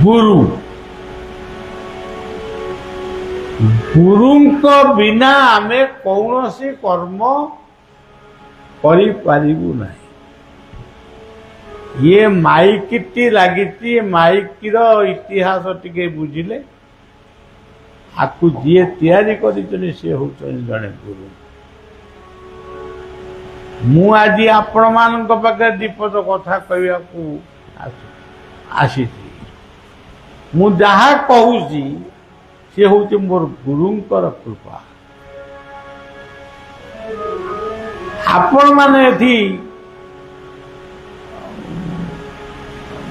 गुरु गुरुंक बिना आमे कौन सी कर्म करि पारिबु नहीं। ये माइक टी लगी माइक इतिहास टिके बुझिले आकु जी तैयारी करिचनि से होचनि जने गुरु। मु आज आपण मानक पाखे दीपद कथा कहवाकू आसी मु जहा कहूची से हूँ मोर गुरुंकर कृपा। आपण माने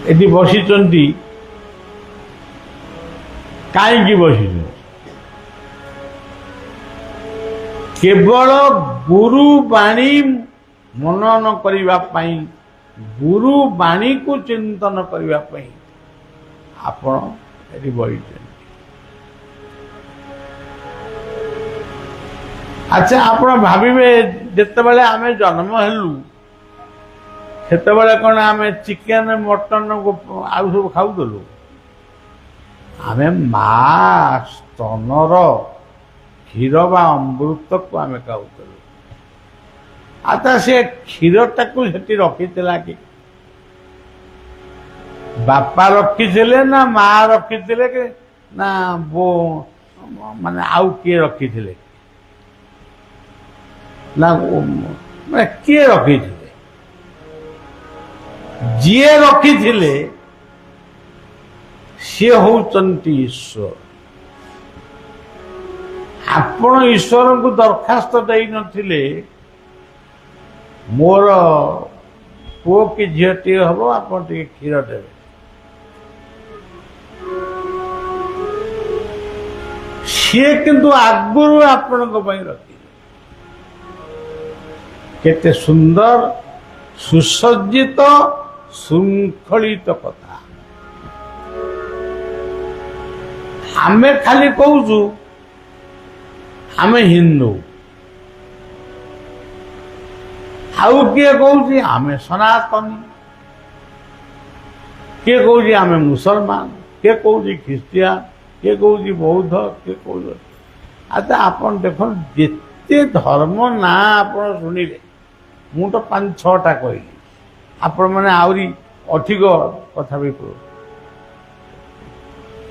एठी बसिचंती काईकी बसिच केवल गुरु बाणी मनन करिबा पई गुरु बाणी को चिंतन करिबा पई आपण एठी बसिचंती। अच्छा आपण भाविबे जते बेले आमे जन्म हेलु सेते बेले कोन आमे चिकेन मटन आउ सब खाउदलु आमे मा स्तनर क्षीर बा अमृत को आमे खाउदलु। आता से क्षीरटा को सेठी रखितला कि बापा रखिथिले ना मा रखिथिले कि ना बो माने आउ के रखिथिले ना मैं किए रखी जी रखी सी होचंती ईश्वर। आपण ईश्वर को दरखास्त दे नथिले मोर पुओ कि झीटी हम आप क्षीर देवे सी किंतु आगुरु आपण रखी केते सुंदर सुसज्जित श्रृंखलित कथा आमे खाली कहूचु आमे हिंदू आउ किए कहूची आमे सनातनी किए कहूची आमे मुसलमान किए कहूची ख्रिस्टियान किए कहूची बौद्ध किए कहूची। अच्छा आपण देखो जिते धर्म ना आपण शुणिले मु तो 5-6टा कहली आपण मैंने आहरी अधिक कथा भी कह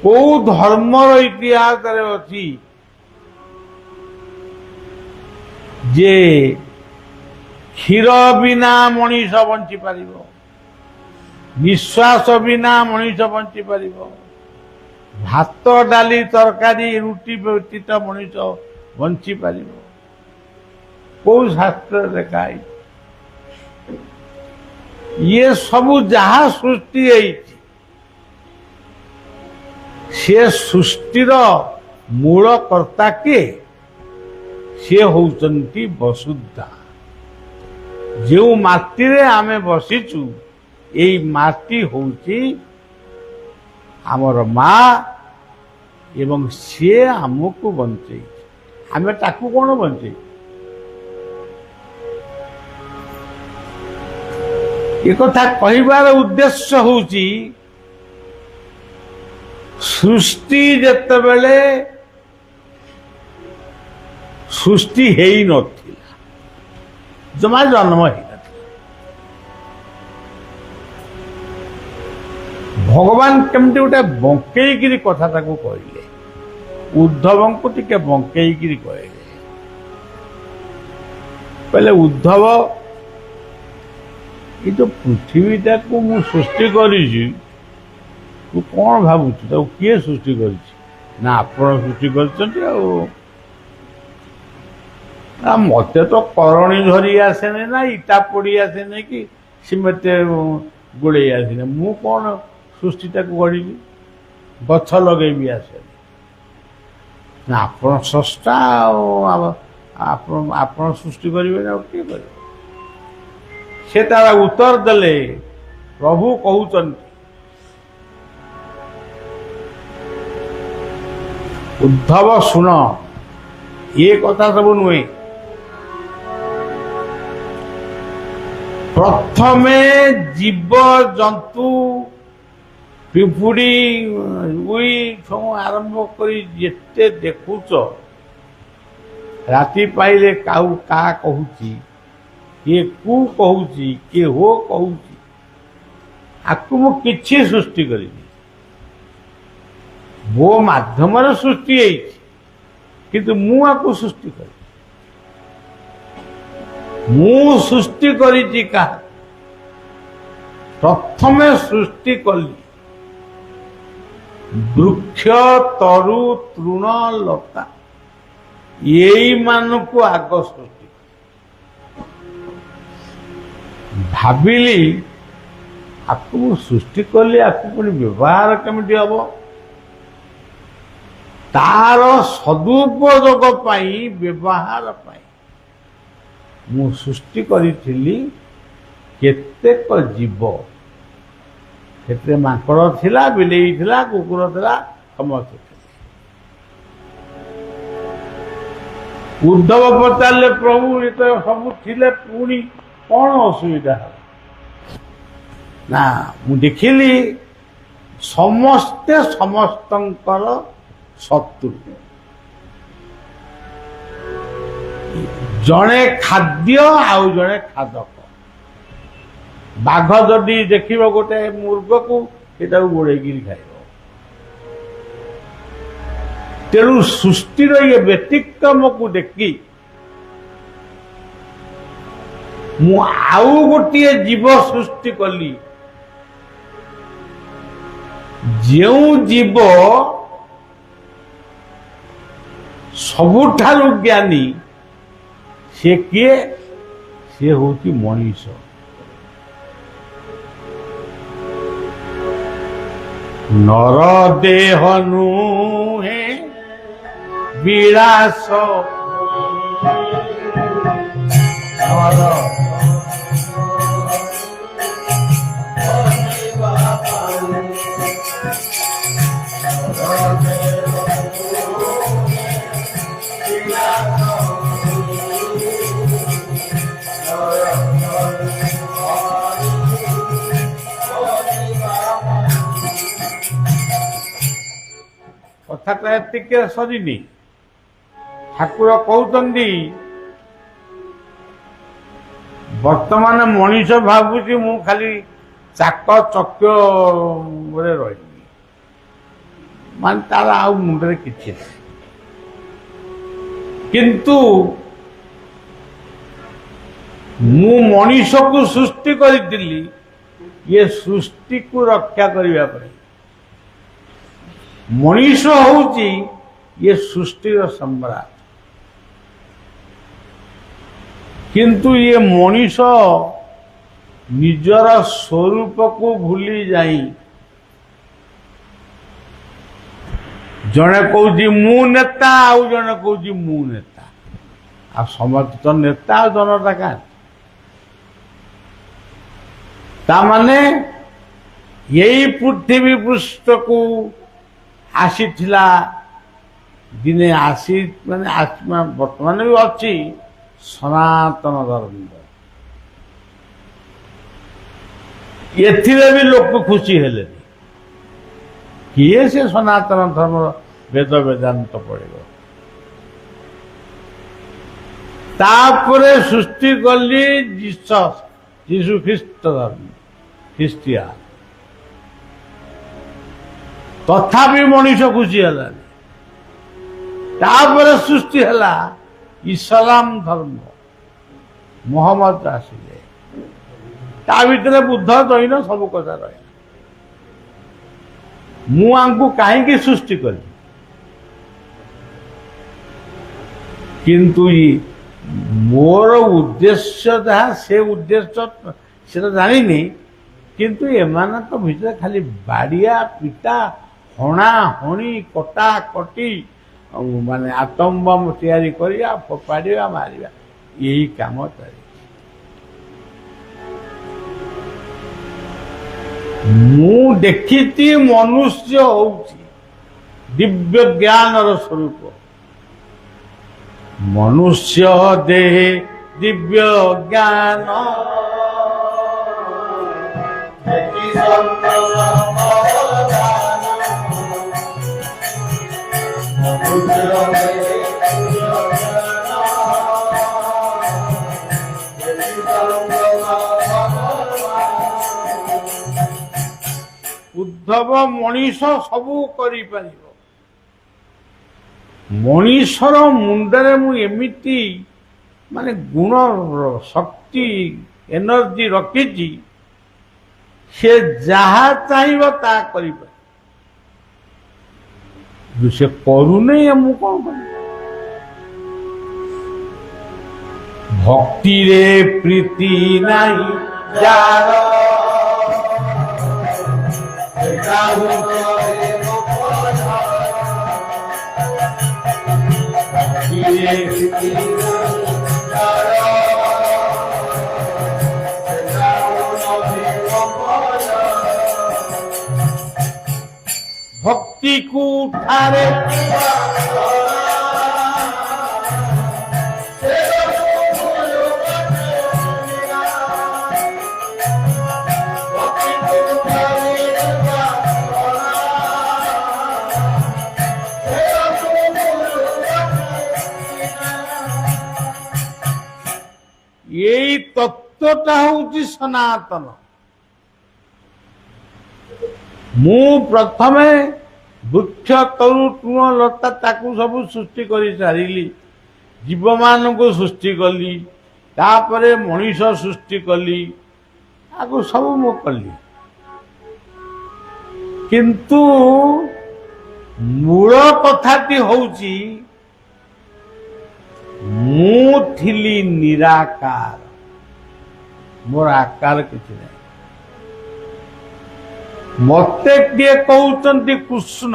कौ धर्मर इतिहास अच्छी जे क्षीर बिना मनीष बंची पार निश्वास बिना मनीष बंची पार भात डाली तरकारी रुटी व्यतीत मनीष बंची पार कौ शास्त्र देखा ये सबू जहा सृष्टि से सृष्टिर मूल कर्ता के सी होचंती वसुधा। जो माटी रे आमे बसीचु एई माटी होची आमर माँ एवं सी आमको बंचे आमे ताकू कौन बंचे ये कथा कहबार उद्देश्य होची सृष्टि जते बेले सृष्टि हेई नथिला जमा जन्म हेई नथिला भगवान केमती गोटे बंकेई कथा ताकू कहले उद्धव को टिके बंकेई कहले उद्धव ये जो पृथ्वीटा को मु सृष्टि करी तू कौन भावुଛୁ तो किए सृष्टि करी ना आपण सृष्टि कर मते तो करणी धरी आसेने ना इटा पड़ी आसेने कि सीमेंट गोड़े आसेने मु कौन सृष्टिटा को करी गछ लगे भी आसे ना आपण सृष्टा आपण सृष्टि करेंगे ना किए करेंगे से तारा उत्तर देले प्रभु कहउचंती उद्धव सुन ये कथा सब नुहे प्रथमे जीव जंतु ପିମ୍ପୁଡ଼ି ଉଇ ସବୁ ଆରମ୍ଭ କରି ଯେତେ ଦେଖୁଛ, ରାତି ପାଇଲେ କାଉ କା କହୁଛି, କିଏ କୁ କହୁଛି, କିଏ ହୋ କହୁଛି, ଆକୁ ମୁଁ କିଛି ସୃଷ୍ଟି କରିନି। ମୋ ମାଧ୍ୟମରେ ସୃଷ୍ଟି ହେଇଛି, କିନ୍ତୁ ମୁଁ ଆକୁ ସୃଷ୍ଟି କରି ମୁଁ ସୃଷ୍ଟି କରିଛି କାହା? ପ୍ରଥମେ ସୃଷ୍ଟି କଲି ବୃକ୍ଷ, ତରୁ, ତୃଣ, ଲତା, ଏଇମାନଙ୍କୁ ଆଗ ସୃଷ୍ଟି ଭାବିଲି। ଆକୁ ମୁଁ ସୃଷ୍ଟି କଲି, ଆକୁ ପୁଣି ବ୍ୟବହାର କେମିତି ହବ? ତାର ସଦୁପଯୋଗ ପାଇଁ, ବ୍ୟବହାର ପାଇଁ ମୁଁ ସୃଷ୍ଟି କରିଥିଲି କେତେକ ଜୀବ। ସେଥିରେ ମାଙ୍କଡ଼ ଥିଲା, ବିଲେଇ ଥିଲା, କୁକୁର ଥିଲା, ସମସ୍ତେ ଥିଲେ। ଉଦ୍ଧବ ପଚାରିଲେ, ପ୍ରଭୁ ଏତ ସବୁ ଥିଲେ, ପୁଣି କଣ ଅସୁବିଧା ହେଲା? ନା, ମୁଁ ଦେଖିଲି ସମସ୍ତେ ସମସ୍ତଙ୍କର ଶତ୍ରୁ। ଜଣେ ଖାଦ୍ୟ ଆଉ ଜଣେ ଖାଦକ। ବାଘ ଯଦି ଦେଖିବ ଗୋଟେ ମୃଗକୁ, ସେଟାକୁ ଗୋଡ଼େଇକିରି ଖାଇବ। ତେଣୁ ସୃଷ୍ଟିର ଇଏ ବ୍ୟତିକ୍ରମକୁ ଦେଖି ମୁଁ ଆଉ ଗୋଟିଏ ଜୀବ ସୃଷ୍ଟି କଲି। ଯେଉଁ ଜୀବ ସବୁଠାରୁ ଜ୍ଞାନୀ, ସେ କିଏ? ସେ ହଉଛି ମଣିଷ। ନର ଦେହ ନୁହେଁ ବିଳାସ, କଥାଟା ଏତିକି ସରିନି। ଠାକୁର କହୁଛନ୍ତି, ବର୍ତ୍ତମାନ ମଣିଷ ଭାବୁଛି ମୁଁ ଖାଲି ଚାକଚକ୍ୟରେ ରହିବି, ମାନେ ତାର ଆଉ ମୁଣ୍ଡରେ କିଛି ନାହିଁ। କିନ୍ତୁ ମୁଁ ମଣିଷକୁ ସୃଷ୍ଟି କରିଥିଲି ଇଏ ସୃଷ୍ଟିକୁ ରକ୍ଷା କରିବା ପାଇଁ। ମଣିଷ ହଉଛି ଇଏ ସୃଷ୍ଟିର ସମ୍ରାଟ। କିନ୍ତୁ ଇଏ ମଣିଷ ନିଜର ସ୍ୱରୂପକୁ ଭୁଲି ଯାଇ ଜଣେ କହୁଛି ମୁଁ ନେତା, ଆଉ ଜଣେ କହୁଛି ମୁଁ ନେତା। ଆଉ ସମସ୍ତେ ତ ନେତା, ଆଉ ଜନତା କାହିଁ? ତାମାନେ ଏଇ ପୃଥିବୀ ପୃଷ୍ଠକୁ ଆସିଥିଲା ଦିନେ, ମାନେ ବର୍ତ୍ତମାନ ବି ଅଛି ସନାତନ ଧର୍ମ। ଏଥିରେ ବି ଲୋକ ଖୁସି ହେଲେନି। କିଏ ସେ ସନାତନ ଧର୍ମର ବେଦ ବେଦାନ୍ତ ପଢିବ? ତାପରେ ସୃଷ୍ଟି କଲି ଯୀଶୁ ଖ୍ରୀଷ୍ଟ ଧର୍ମ, ଖ୍ରୀଷ୍ଟିଆନ। ତଥାପି ମଣିଷ ଖୁସି ହେଲାନି। ତାପରେ ସୃଷ୍ଟି ହେଲା ଇସଲାମ ଧର୍ମ, ମହମ୍ମଦ ଆସିଲେ। ତା ଭିତରେ ବୁଦ୍ଧ, ଜୈନ ସବୁ କଥା ରହିଲା। ମୁଁ ଆଙ୍କୁ କାହିଁକି ସୃଷ୍ଟି କଲି? କିନ୍ତୁ ମୋର ଉଦ୍ଦେଶ୍ୟ ଯାହା, ସେ ଉଦ୍ଦେଶ୍ୟ ସେଟା ଜାଣିନି। କିନ୍ତୁ ଏମାନଙ୍କ ଭିତରେ ଖାଲି ବାଡ଼ିଆ ପିଟା, ହଣା ହଣି, କଟା କଟି, ମାନେ ଆଟମ ବମ୍ ତିଆରି କରିବା, ଫୋପାଡ଼ିବା, ମାରିବା, ଏଇ କାମ ଚାଲିଛି। ମୁଁ ଦେଖିଛି ମନୁଷ୍ୟ ହଉଛି ଦିବ୍ୟ ଜ୍ଞାନର ସ୍ୱରୂପ। ମନୁଷ୍ୟ ଦେହେ ଦିବ୍ୟ ଜ୍ଞାନ ଉଦ୍ଧବ ମଣିଷ ସବୁ କରିପାରିବ। ମଣିଷର ମୁଣ୍ଡରେ ମୁଁ ଏମିତି ମାନେ ଗୁଣ ଶକ୍ତି ଏନର୍ଜି ରଖିଛି, ସେ ଯାହା ଚାହିଁବ ତାହା କରିପାରିବ। ସେ କରୁନି, ମୁଁ କଣ କରିବି? ଭକ୍ତିରେ ପ୍ରୀତି ନାହିଁ ଯାର, ଭକ୍ତି କୁ ଠାରେ এই ତତ୍ତ୍ୱଟା ହଉଛି ସନାତନ। ମୁଁ ପ୍ରଥମେ ବୃକ୍ଷ ତରୁ ତୃଣ ଲତା ତାକୁ ସବୁ ସୃଷ୍ଟି କରି ସାରିଲି, ଜୀବମାନଙ୍କୁ ସୃଷ୍ଟି କଲି, ତାପରେ ମଣିଷ ସୃଷ୍ଟି କଲି, ତାକୁ ସବୁ ମୁଁ କଲି। କିନ୍ତୁ ମୂଳ କଥାଟି ହଉଛି ମୁଁ ଥିଲି ନିରାକାର, ମୋର ଆକାର କିଛି ନାହିଁ। ମତେ କିଏ କହୁଛନ୍ତି କୃଷ୍ଣ,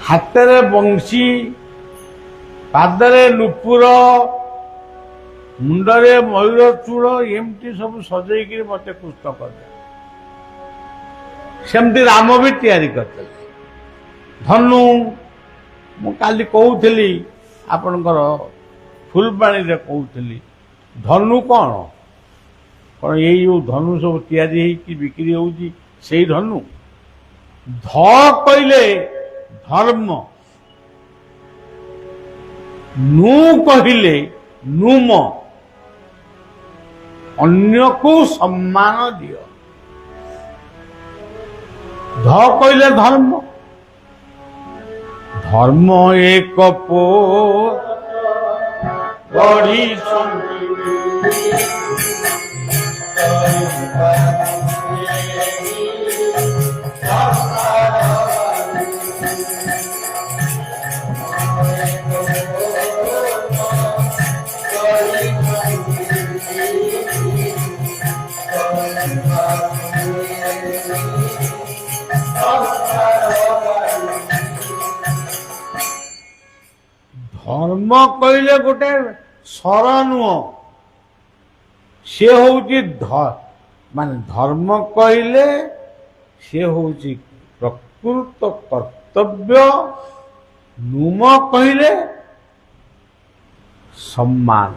ହାତରେ ବଂଶୀ, ପାଦରେ ନୂପୁର, ମୁଣ୍ଡରେ ମୟୂର ଚୂଳ, ଏମିତି ସବୁ ସଜେଇକିରି ମତେ କୃଷ୍ଣ କରିଦେଲେ। ସେମିତି ରାମ ବି ତିଆରି କରିଦେଲେ। ଧନୁ ମୁଁ କାଲି କହୁଥିଲି, ଆପଣଙ୍କର ଫୁଲବାଣୀରେ କହୁଥିଲି, ଧନୁ କଣ କଣ ଏଇ ଯୋଉ ଧନୁ ସବୁ ତିଆରି ହେଇକି ବିକ୍ରି ହଉଛି ସେଇ ଧନୁ। ଧ କହିଲେ ଧର୍ମ, ନୁ କହିଲେ ନୁମ, ଅନ୍ୟକୁ ସମ୍ମାନ ଦିଅ। ଧ କହିଲେ ଧର୍ମ, ଧର୍ମ ଏକ ଗଢ଼ିଛନ୍ତି ଧର୍ମ କହିଲେ ଗୋଟେ ସ୍ୱର ନୁହଁ, ସେ ହଉଛି ମାନେ ଧର୍ମ କହିଲେ ସେ ହଉଛି ପ୍ରକୃତ କର୍ତ୍ତବ୍ୟ। ନୁମ କହିଲେ ସମ୍ମାନ,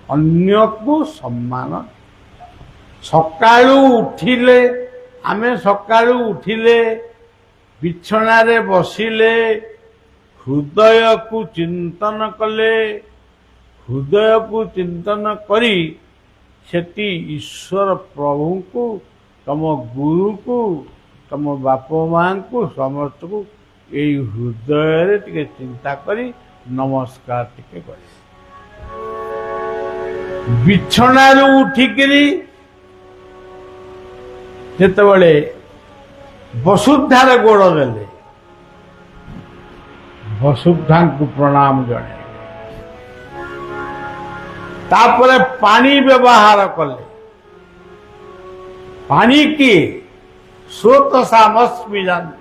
ଅନ୍ୟକୁ ସମ୍ମାନ। ସକାଳୁ ଉଠିଲେ, ଆମେ ସକାଳୁ ଉଠିଲେ, ବିଛଣାରେ ବସିଲେ, ହୃଦୟକୁ ଚିନ୍ତନ କଲେ, ହୃଦୟକୁ ଚିନ୍ତନ କରି ସେଠି ଈଶ୍ୱର ପ୍ରଭୁଙ୍କୁ, ତମ ଗୁରୁକୁ, ତମ ବାପ ମାଙ୍କୁ, ସମସ୍ତଙ୍କୁ ଏଇ ହୃଦୟରେ ଟିକେ ଚିନ୍ତା କରି ନମସ୍କାର ଟିକେ କରି, ବିଛଣାରୁ ଉଠିକିରି ଯେତେବେଳେ ବସୁଧାରେ ଗୋଡ଼ ଦେଲେ, ବସୁଧାଙ୍କୁ ପ୍ରଣାମ ଜଣାଇଲେ, ତାପରେ ପାଣି ବ୍ୟବହାର କଲେ। ପାଣି କିଏ? ସ୍ରୋତସାମସ୍ମି ଜାନ୍ତ,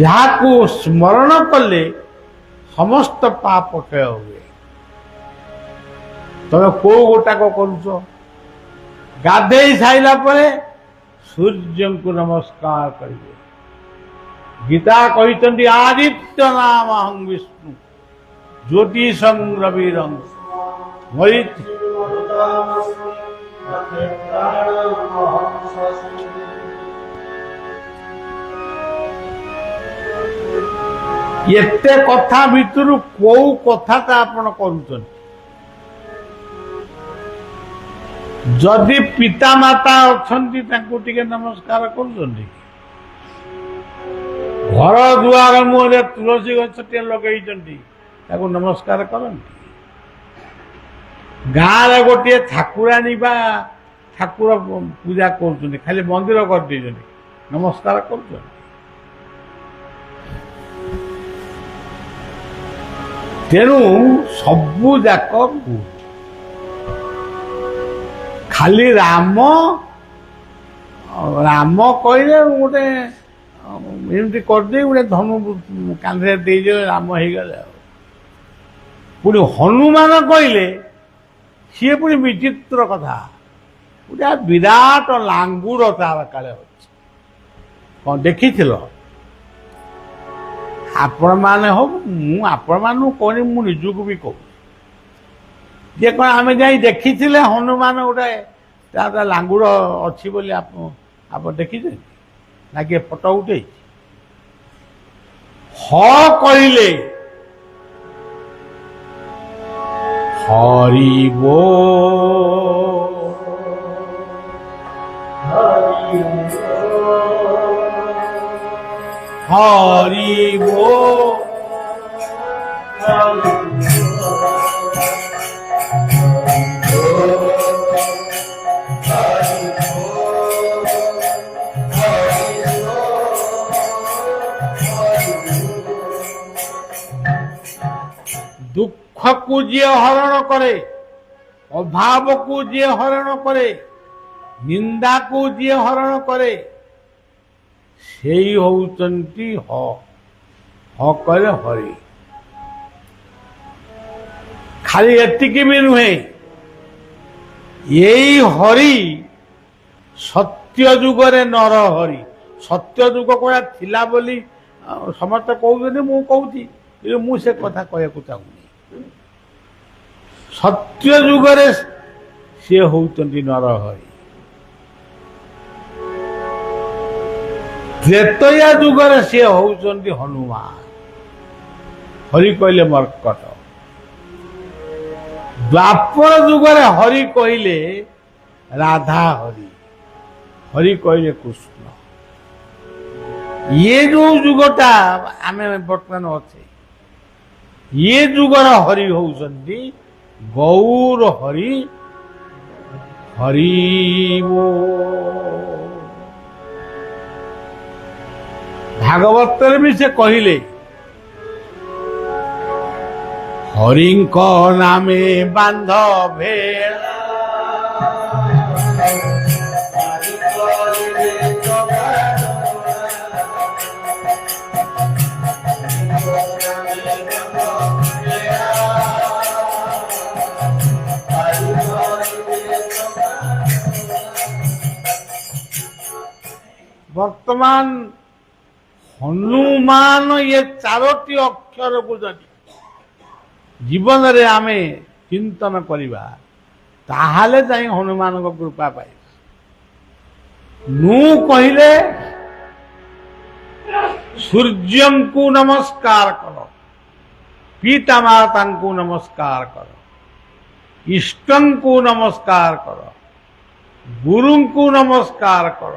ଯାହାକୁ ସ୍ମରଣ କଲେ ସମସ୍ତ ପାପ କ୍ଷୟ ହୁଏ। ତମେ କୋଉ ଗୋଟାକ କରୁଛ? ଗାଧେଇ ସାରିଲା ପରେ ସୂର୍ଯ୍ୟଙ୍କୁ ନମସ୍କାର କରିବେ। ଗୀତା କହିଛନ୍ତି ଆଦିତ୍ୟ ନାମହଂ ବିଷ୍ଣୁ ଜ୍ୟୋତିଷଂ ରବିରଂ ଏତେ କଥା ଭିତରୁ କୋଉ କଥାଟା ଆପଣ କରୁଛନ୍ତି? ଯଦି ପିତାମାତା ଅଛନ୍ତି ତାଙ୍କୁ ଟିକେ ନମସ୍କାର କରୁଛନ୍ତି? ଘର ଦୁଆର ମୁହଁରେ ତୁଳସୀ ଗଛଟିଏ ଲଗେଇଛନ୍ତି ତାକୁ ନମସ୍କାର କରନ୍ତି? ଗାଁରେ ଗୋଟିଏ ଠାକୁରାଣୀ ବା ଠାକୁର ପୂଜା କରୁଛନ୍ତି, ଖାଲି ମନ୍ଦିର କରିଦେଇଛନ୍ତି, ନମସ୍କାର କରୁଛନ୍ତି? ତେଣୁ ସବୁ ଯାକ ଖାଲି ରାମ ରାମ କହିଲେ ଗୋଟେ ଏମିତି କରିଦେଇ ଗୋଟେ ଧନୁ କାନ୍ଧରେ ଦେଇଦେଲେ ରାମ ହେଇଗଲେ। ଆଉ ପୁଣି ହନୁମାନ କହିଲେ ସିଏ ପୁଣି ବିଚିତ୍ର କଥା, ଗୋଟେ ବିରାଟ ଲାଙ୍ଗୁଡ଼ ତାର କାଳେ ଅଛି। କଣ ଦେଖିଥିଲ? ଆପଣମାନେ ହଉ, ମୁଁ ଆପଣମାନଙ୍କୁ କହୁନି, ମୁଁ ନିଜକୁ ବି କହୁଛି ଯେ କ'ଣ ଆମେ ଯାଇ ଦେଖିଥିଲେ ହନୁମାନ ଗୋଟେ ତାର ଲାଙ୍ଗୁଡ଼ ଅଛି ବୋଲି ଆପଣ ଦେଖିଛନ୍ତି ନା? କିଏ ଫଟୋ ଉଠେଇଛି? ହ କହିଲେ ହରି ବୋଲ, ହରି ବୋଲ, ଦୁଃଖକୁ ଯିଏ ହରଣ କରେ, ଅଭାବକୁ ଯିଏ ହରଣ କରେ, ନିନ୍ଦାକୁ ଯିଏ ହରଣ କରେ, ସେଇ ହଉଛନ୍ତି ହ କହିଲେ ହରି। ଖାଲି ଏତିକି ବି ନୁହେଁ, ଏଇ ହରି ସତ୍ୟ ଯୁଗରେ ନର ହରି। ସତ୍ୟ ଯୁଗ କଣ ଥିଲା ବୋଲି ସମସ୍ତେ କହୁଛନ୍ତି, ମୁଁ କହୁଛି, ମୁଁ ସେ କଥା କହିବାକୁ ଚାହୁଁନି। ସତ୍ୟ ଯୁଗରେ ସିଏ ହଉଛନ୍ତି ନରହରି। ତ୍ରେତୟା ଯୁଗରେ ସିଏ ହଉଛନ୍ତି ହନୁମାନ। ହରି କହିଲେ ମର୍କଟ। ଦ୍ୱାପର ଯୁଗରେ ହରି କହିଲେ ରାଧା ହରି, ହରି କହିଲେ କୃଷ୍ଣ। ଇଏ ଯୋଉ ଯୁଗଟା ଆମେ ବର୍ତ୍ତମାନ ଅଛେ, ଇଏ ଯୁଗର ହରି ହଉଛନ୍ତି ଗୌର ହରି। ହରି ଭାଗବତରେ ବି ସେ କହିଲେ ହରିଙ୍କ ନାମେ ବାନ୍ଧ ଭେଳା, ବର୍ତ୍ତମାନ ହନୁମାନ ଏ ଚାରୋଟି ଅକ୍ଷରକୁ ଯଦି ଜୀବନରେ ଆମେ ଚିନ୍ତନ କରିବା ତାହେଲେ ଯାଇ ହନୁମାନଙ୍କ କୃପା ପାଇବା। ମୁଁ କହିଲେ ସୂର୍ଯ୍ୟଙ୍କୁ ନମସ୍କାର କର, ପିତାମାତାଙ୍କୁ ନମସ୍କାର କର, ଇଷ୍ଟଙ୍କୁ ନମସ୍କାର କର, ଗୁରୁଙ୍କୁ ନମସ୍କାର କର,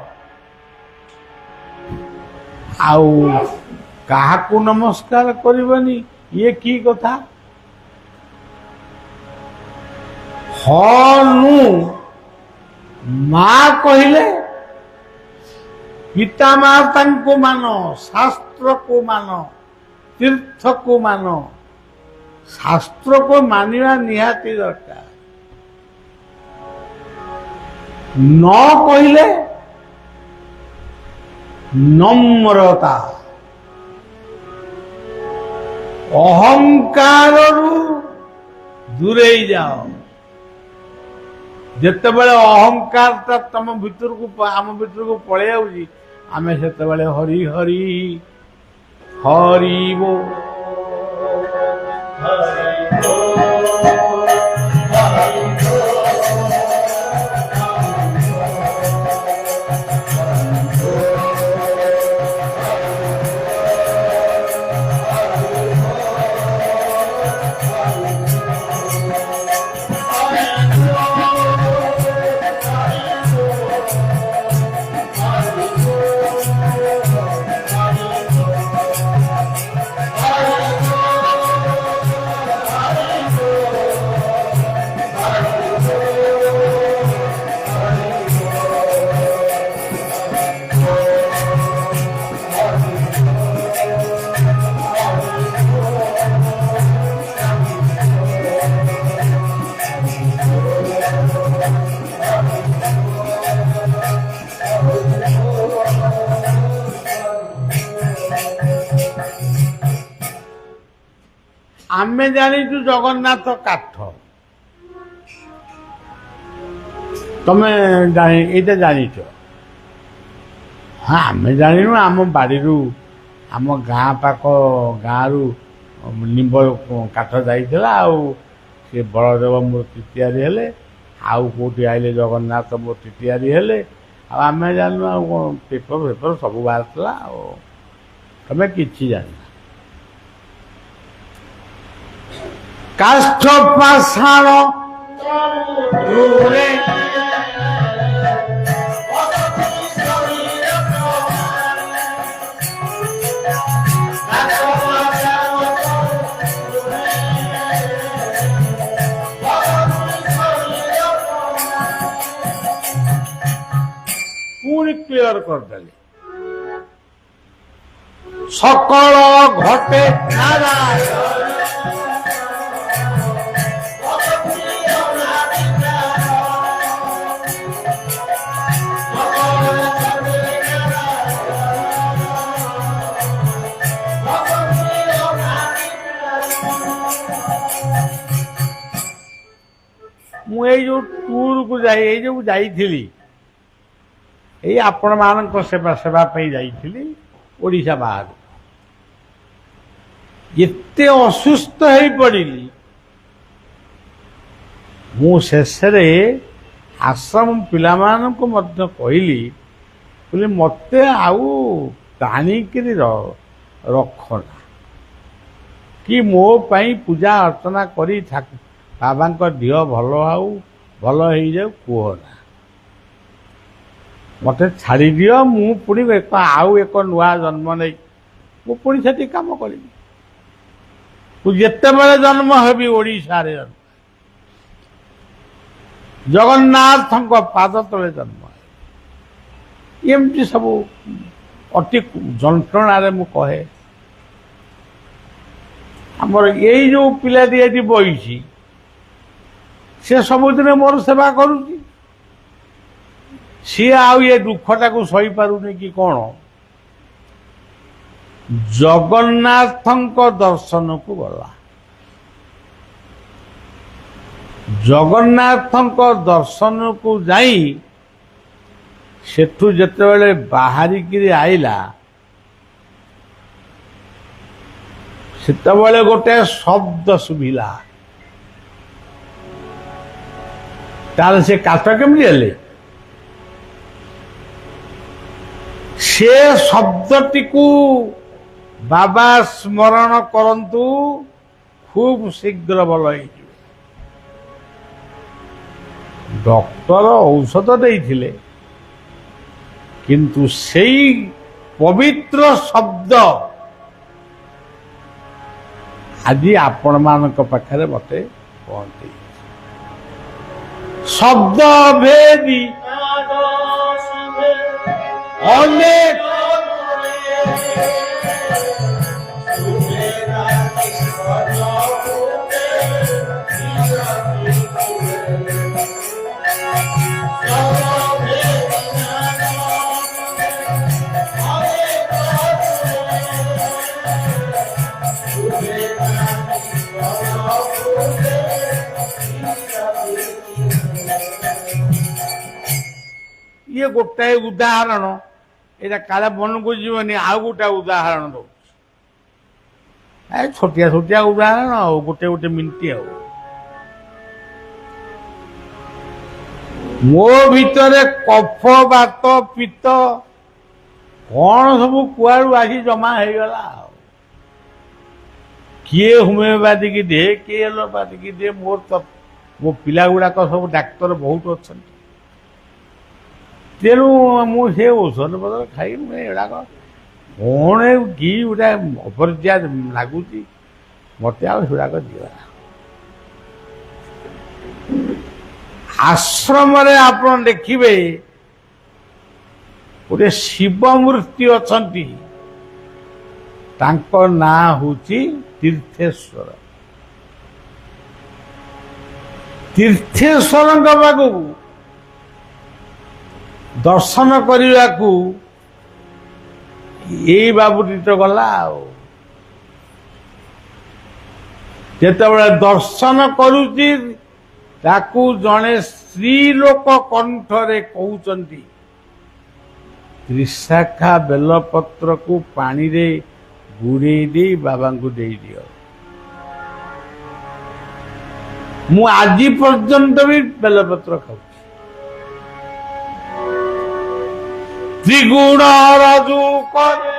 ଆଉ କାହାକୁ ନମସ୍କାର କରିବନି? ଇଏ କି କଥା? ହନୁ ମା କହିଲେ ପିତାମାତାଙ୍କୁ ମାନ, ଶାସ୍ତ୍ରକୁ ମାନ, ତୀର୍ଥକୁ ମାନ। ଶାସ୍ତ୍ରକୁ ମାନିବା ନିହାତି ଦରକାର। ନ କହିଲେ ନମ୍ରତା, ଅହଙ୍କାରରୁ ଦୂରେଇ ଯାଅ। ଯେତେବେଳେ ଅହଙ୍କାରଟା ତମ ଭିତରକୁ ଆମ ଭିତରକୁ ପଳେଇ ଯାଉଛି, ଆମେ ସେତେବେଳେ ହରି ହରି ହରି ବୋଲ। ଆମେ ଜାଣିଛୁ ଜଗନ୍ନାଥ କାଠ, ତମେ ଏଇଟା ଜାଣିଛ? ହଁ, ଆମେ ଜାଣିନୁ। ଆମ ବାଡ଼ିରୁ, ଆମ ଗାଁ ପାଖ ଗାଁରୁ ନିମ୍ବ କାଠ ଯାଇଥିଲା, ଆଉ ସେ ବଳଦେବ ମୂର୍ତ୍ତି ତିଆରି ହେଲେ, ଆଉ କେଉଁଠି ଆଇଲେ ଜଗନ୍ନାଥ ମୂର୍ତ୍ତି ତିଆରି ହେଲେ, ଆଉ ଆମେ ଜାଣିନୁ? ଆଉ କ'ଣ ପେପର ଫେପର ସବୁ ବାହାରିଥିଲା, ଆଉ ତମେ କିଛି ଜାଣିନ। କାଷ୍ଠ ପାଷାଣ ପୁଣି କ୍ଲିୟର କରିଦେଲି। ସକଳ ଘଟେ ନାରାୟଣ ମୁଁ ଏଇ ଯୋଉ ଟୁରକୁ ଏଇ ଯୋଉ ଯାଇଥିଲି, ଏଇ ଆପଣମାନଙ୍କ ସେବା ପାଇଁ ଯାଇଥିଲି ଓଡ଼ିଶା ବାହାରୁ। ଏତେ ଅସୁସ୍ଥ ହେଇ ପଡ଼ିଲି, ମୁଁ ଶେଷରେ ଆଶ୍ରମ ପିଲାମାନଙ୍କୁ ମଧ୍ୟ କହିଲି ମୋତେ ଆଉ ଟାଣିକିରି ରଖନା, କି ମୋ ପାଇଁ ପୂଜା ଅର୍ଚ୍ଚନା କରି ବାବାଙ୍କ ଦେହ ଭଲ ହେଇଯାଉ କୁହନା। ମୋତେ ଛାଡ଼ିଦିଅ, ମୁଁ ପୁଣି ଆଉ ଏକ ନୂଆ ଜନ୍ମ ନେଇ ମୁଁ ପୁଣି ସେଠି କାମ କରିବି। ମୁଁ ଯେତେବେଳେ ଜନ୍ମ ହେବି ଓଡ଼ିଶାରେ ଜଗନ୍ନାଥଙ୍କ ପାଦ ତଳେ ଜନ୍ମ ହେବି। ଏମିତି ସବୁ ଅତି ଯନ୍ତ୍ରଣାରେ ମୁଁ କହେ। ଆମର ଏଇ ଯୋଉ ପିଲାଟି ଏଠି ବଇଛି, ସେ ସବୁଦିନେ ମୋର ସେବା କରୁଛି। ସିଏ ଆଉ ଏ ଦୁଃଖଟାକୁ ସହିପାରୁନି କି କ'ଣ? ଜଗନ୍ନାଥଙ୍କ ଦର୍ଶନକୁ ଗଲା। ଜଗନ୍ନାଥଙ୍କ ଦର୍ଶନକୁ ଯାଇ ସେଠୁ ଯେତେବେଳେ ବାହାରିକିରି ଆଇଲା, ସେତେବେଳେ ଗୋଟେ ଶବ୍ଦ ଶୁଭିଲା। ତାହେଲେ ସେ କାଠ କେମିତି ହେଲେ? ସେ ଶବ୍ଦଟିକୁ ବାବା ସ୍ମରଣ କରନ୍ତୁ, ଖୁବ୍ ଶୀଘ୍ର ଭଲ ହେଇଯିବେ। ଡକ୍ଟର ଔଷଧ ଦେଇଥିଲେ, କିନ୍ତୁ ସେଇ ପବିତ୍ର ଶବ୍ଦ ଆଜି ଆପଣମାନଙ୍କ ପାଖରେ ମୋତେ ପହଞ୍ଚେଇଛି। ଶବ୍ଦ ଭେଦି ଅନେକ ଇଏ ଗୋଟାଏ ଉଦାହରଣ। ଏଇଟା କାଳେ ମନକୁ ଯିବନି, ଆଉ ଗୋଟେ ଉଦାହରଣ ଦଉଛି। ଛୋଟିଆ ଛୋଟିଆ ଉଦାହରଣ, ଆଉ ଗୋଟେ ମିନିଟ୍। ଆଉ ମୋ ଭିତରେ କଫ, ବାତ, ପିତ୍ତ କଣ ସବୁ କୁଆଡୁ ଆସି ଜମା ହେଇଗଲା। ଆଉ କିଏ ହୋମିଓପାଥିକ ଦିଏ, କିଏ ଏଲୋପାଥିକ ଦିଏ। ମୋ ପିଲା ଗୁଡାକ ସବୁ ଡାକ୍ତର ବହୁତ ଅଛନ୍ତି, ତେଣୁ ମୁଁ ସେ ଔଷଧ ପତ୍ର ଖାଇ ଏଗୁଡ଼ାକ କଣ କି ଗୋଟେ ଅପରିଚୟ ଲାଗୁଛି, ମୋତେ ଆଉ ସେଗୁଡ଼ାକ ଦିଅନା। ଆଶ୍ରମରେ ଆପଣ ଦେଖିବେ ଗୋଟେ ଶିବ ମୂର୍ତ୍ତି ଅଛନ୍ତି, ତାଙ୍କ ନାଁ ହେଉଛି ତୀର୍ଥେଶ୍ୱର। ତୀର୍ଥେଶ୍ୱରଙ୍କ ପାଖକୁ ଦର୍ଶନ କରିବାକୁ ଏଇ ବାବୁଟି ତ ଗଲା। ଆଉ ଯେତେବେଳେ ଦର୍ଶନ କରୁଛି ତାକୁ ଜଣେ ସ୍ତ୍ରୀ ଲୋକ କଣ୍ଠରେ କହୁଛନ୍ତି ତ୍ରିଶାଖା ବେଲପତ୍ରକୁ ପାଣିରେ ବୁଡ଼େଇ ଦେଇ ବାବାଙ୍କୁ ଦେଇଦିଅ। ମୁଁ ଆଜି ପର୍ଯ୍ୟନ୍ତ ବି ବେଲପତ୍ର ଖାଉଛି। ତ୍ରିଗୁଣ ରଜୁ କରେ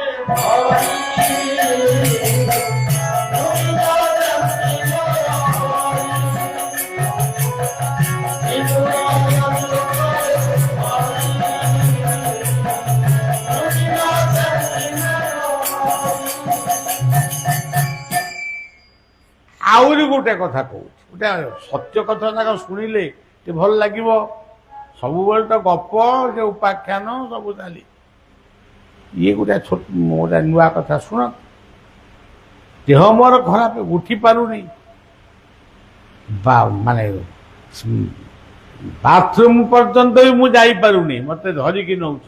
ଆହୁରି ଗୋଟେ କଥା କହୁଛି, ଗୋଟେ ସତ୍ୟ କଥା ତାକୁ ଶୁଣିଲେ ଟିକେ ଭଲ ଲାଗିବ। ସବୁବେଳେ ତ ଗପ ଯେ ଉପାଖ୍ୟାନ ସବୁ ଚାଲି, ଇଏ ଗୋଟେ ନୂଆ କଥା ଶୁଣ। ଦେହ ମୋର ଖରାପ, ଉଠି ପାରୁନି, ମାନେ ବାଥରୁମ ପର୍ଯ୍ୟନ୍ତ ବି ମୁଁ ଯାଇପାରୁନି, ମତେ ଧରିକି ନଉଛ।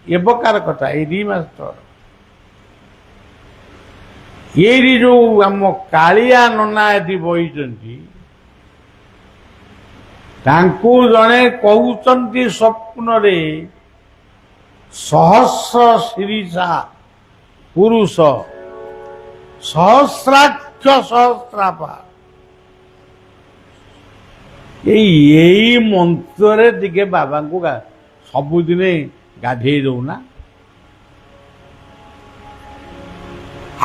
ଏ ପ୍ରକାର କଥା ଏଇ 2 ମାସ ତଳ ଏଇଠି ଯୋଉ ଆମ କାଳିଆ ନନା ଏଠି ବହିଛନ୍ତି, ତାଙ୍କୁ ଜଣେ କହୁଛନ୍ତି ସ୍ୱପ୍ନରେ ସହସ୍ର ଶିରୀଷା ପୁରୁଷ ସହସ୍ରାକ୍ଷ ସହସ୍ରାପା। ଏଇ ମନ୍ତ୍ରରେ ଟିକେ ବାବାଙ୍କୁ ସବୁଦିନେ ଗାଧେଇ ଦଉନା।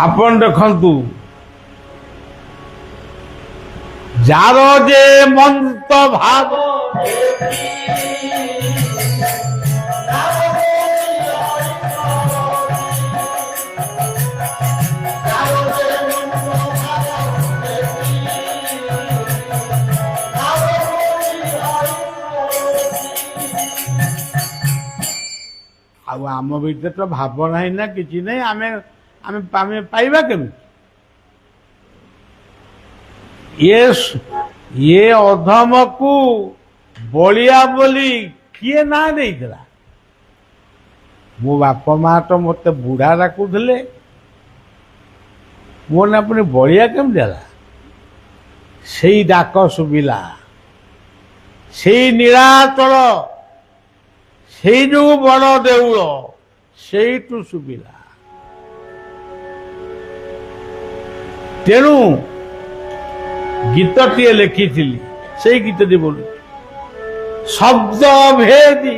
ଆପଣ ଦେଖନ୍ତୁ, ଯାର ଯେ ମନ୍ତ ଭାବ ଆଉ ଆମ ଭିତରେ ତ ଭାବ ନାହିଁ ନା କିଛି ନାହିଁ, ଆମେ ପାଇବା କେମିତି? ଇଏ ଅଧମକୁ ବଳିଆ ବୋଲି କିଏ ନାଁ ଦେଇଥିଲା? ମୋ ବାପା ମା ତ ମତେ ବୁଢା ଡାକୁଥିଲେ, ମୋ ନା ପୁଣି ବଳିଆ କେମିତି ହେଲା? ସେଇ ଡାକ ଶୁଭିଲା, ସେଇ ନୀଳାଚଳ, ସେଇ ଯୋଉ ବଡ଼ ଦେଉଳ, ସେଇଠୁ ଶୁଭିଲା। ତେଣୁ ଗୀତଟିଏ ଲେଖିଥିଲି, ସେଇ ଗୀତଟି ବୋଲୁ। ଶବ୍ଦ ଭେଦି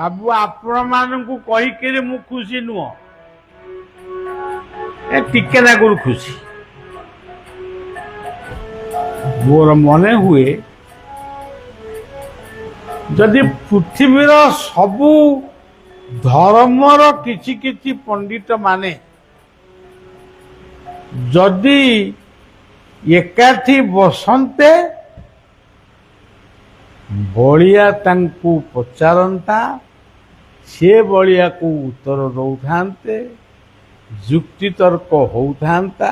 ବାବୁ ଆପଣ ମାନଙ୍କୁ କହିକିରି ମୁଁ ଖୁସି ନୁହଁ, ଟିକେ ନାଗୁରୁ ଖୁସି। ମୋର ମନେ ହୁଏ ଯଦି ପୃଥିବୀର ସବୁ ଧର୍ମର କିଛି କିଛି ପଣ୍ଡିତ ମାନେ ଯଦି ଏକାଠି ବସନ୍ତେ, ବଳିଆ ତାଙ୍କୁ ପଚାରନ୍ତା, ସେ ବଳିଆକୁ ଉତ୍ତର ଦଉଥାନ୍ତେ, ଯୁକ୍ତିତର୍କ ହଉଥାନ୍ତା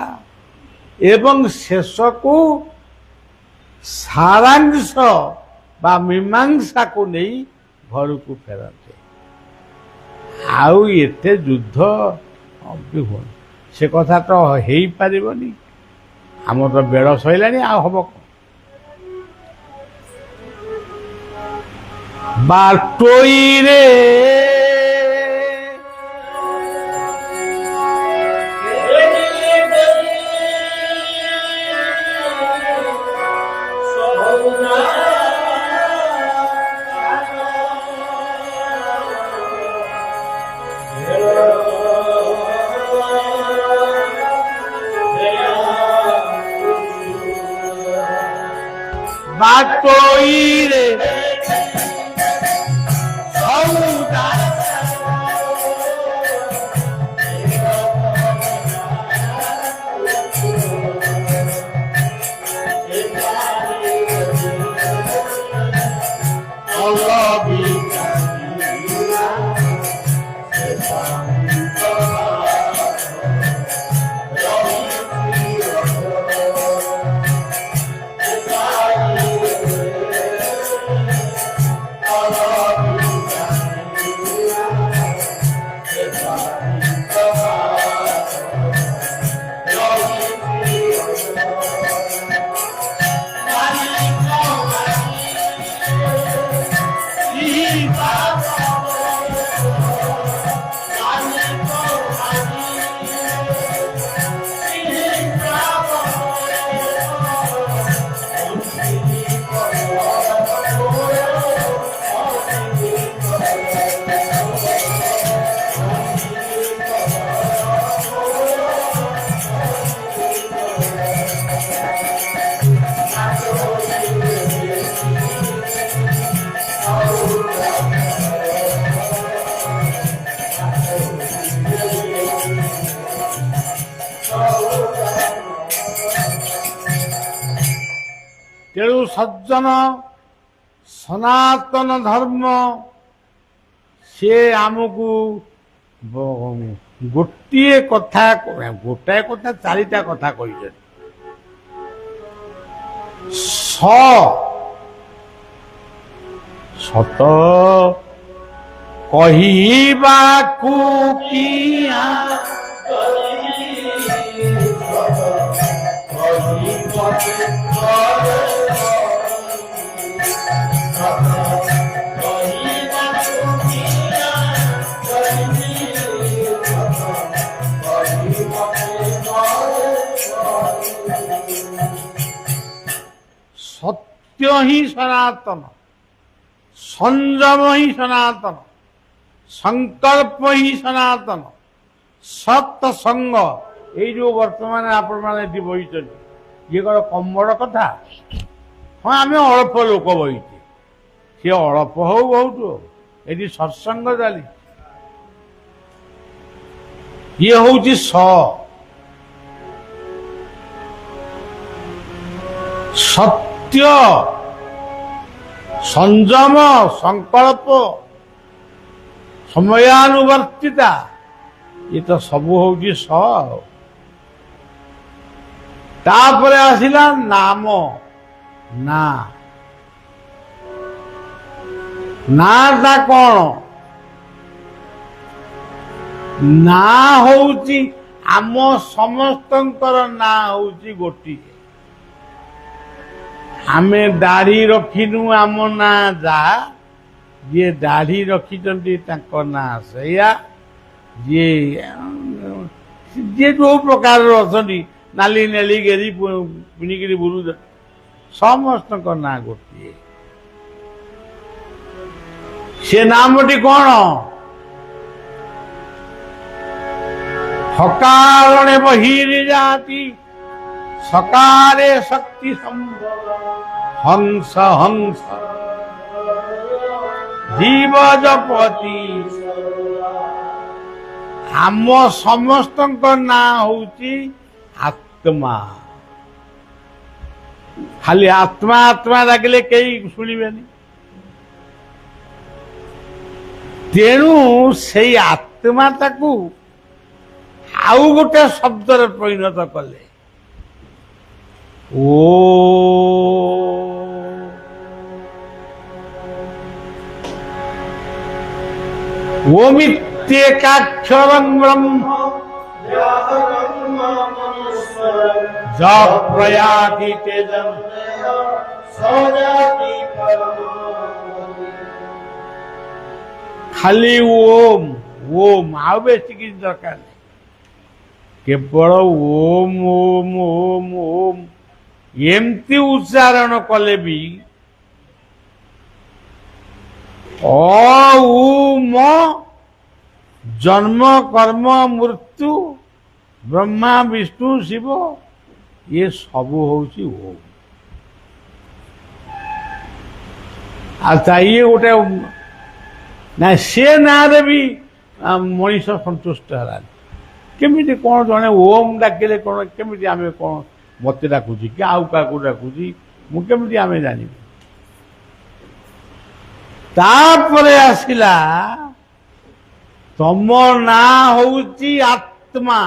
ଏବଂ ଶେଷକୁ ସାରାଂଶ ବା ମୀମାଂସାକୁ ନେଇ ଘରକୁ ଫେରନ୍ତେ। ଆଉ ଏତେ ଯୁଦ୍ଧ ସେ କଥା ତ ହେଇପାରିବନି। ଆମର ତ ବେଳ ସଇଲାଣି, ଆଉ ହବ କଣ? ବାଟୋଇରେ ବାଟୋଇରେ ସଜ୍ଜନ ସନାତନ ଧର୍ମ ସେ ଆମକୁ ଗୋଟାଏ କଥା ଚାରିଟା କଥା କହିଛନ୍ତି। ସତ କହିବାକୁ କିଆ ସତ୍ୟ ହିଁ ସନାତନ, ସଂଯମ ହିଁ ସନାତନ, ସଂକଳ୍ପ ହିଁ ସନାତନ, ସତ୍ସଙ୍ଗ। ଏଇ ଯୋଉ ବର୍ତ୍ତମାନ ଆପଣମାନେ ଏଠି ବହିଛନ୍ତି ଇଏ କଣ କମ ବଡ଼ କଥା? ହଁ ଆମେ ଅଳ୍ପ ଲୋକ ବହିଛେ, ସିଏ ଅଳ୍ପ ହଉ ବହୁତ ହଉ, ଏଠି ସତ୍ସଙ୍ଗ ଚାଲିଛି। ଇଏ ହଉଛି ସତ୍ୟ, ସଂଯମ, ସଂକଳ୍ପ, ସମୟାନୁବର୍ତ୍ତିତା, ଏ ତ ସବୁ ହଉଛି ଆଉ। ତାପରେ ଆସିଲା ନାମ। ନାଟା କଣ? ନାଁ ହଉଛି ଆମ ସମସ୍ତଙ୍କର ନାଁ ହଉଛି ଗୋଟିଏ। ଆମେ ଦାଢ଼ି ରଖିନୁ ଆମ ନାଁ ଯାହା, ଯିଏ ଦାଢ଼ି ରଖିଛନ୍ତି ତାଙ୍କ ନାଁ ସେଇଆ, ଯିଏ ଯୋଉ ପ୍ରକାରର ଅଛନ୍ତି ନାଲି ନେଳି ଗେରି ପିଣିକିରି ବୁଲୁଛନ୍ତି, ସମସ୍ତଙ୍କ ନାଁ ଗୋଟିଏ। ସେ ନାମଟି କଣ? ହକାରଣେ ବହିରେ ଯାତି ସକାରେ ଶକ୍ତି ସମ୍ଭବ ହଂସ ହଂସ ଜୀବ ଜପତି। ଆମ ସମସ୍ତଙ୍କ ନାଁ ହଉଛି ଆତ୍ମା। ଖାଲି ଆତ୍ମା ଆତ୍ମା ଲାଗିଲେ କେହି ଶୁଣିବେନି। ତେଣୁ ସେଇ ଆତ୍ମାଟାକୁ ଆଉ ଗୋଟେ ଶବ୍ଦରେ ପରିଣତ କଲେ। ओमित्येकाक्षरं ब्रह्म ज प्रयाति तेजं खाली ओम ओम आउ बेसी किसी दरकार नहीं, केवल ओम ओम ओम ओम एमती उच्चारण कले भी म जन्म कर्म मृत्यु ब्रह्मा विष्णु शिव ये सबू होची ओम। अच्छा ये गोटे ना से ना भी मनीष संतुष्ट है। केमिति कौन जने ओम डाकिले कौन केमिति आमे कौन मते डाकुची कि आउ का को डाकुची मु केमिति आमे जानि। तापरे आसिला तम ना होची आत्मा।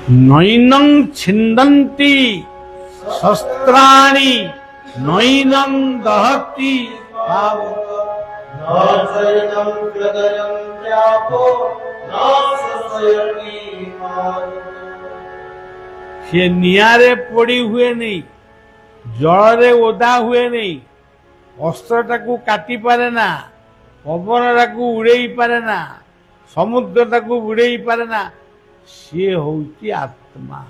नैनं छिन्दन्ति शस्त्राणि नैनं दहति से नियारे पड़ी हुए नहीं, जलरे ओदा हुए नहीं, अस्त्रटाकू काटी पारे ना, पवनटाकू उड़ेई पारे ना, समुद्रटाकू उड़ेई पारे ना, सी होउची आत्मा।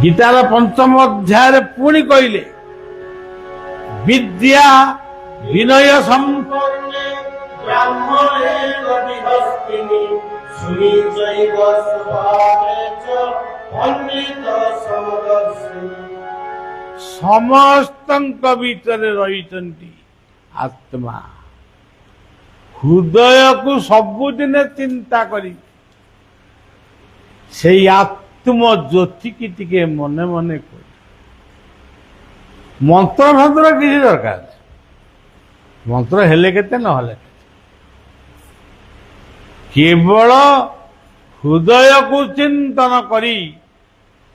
गीतार पंचम अध्याय पुणी कहले विद्या विनय संपन्ने ब्राह्मणे विभस्तिनि सुनीचैव स्वभावे च पंडित समदर्शिनि। समस्तंक भीतरे रहिचंती आत्मा। हृदय को सबुदिने चिंता करी সেই আত্মজ্যোতিকে টিকে মনে মনে করি। মন্ত্র ভন্ত্র কিছু দরকার, মন্ত্র হেলে কেতে নহলে কেবଳ ହୃଦୟକୁ ଚିନ୍ତନ କରି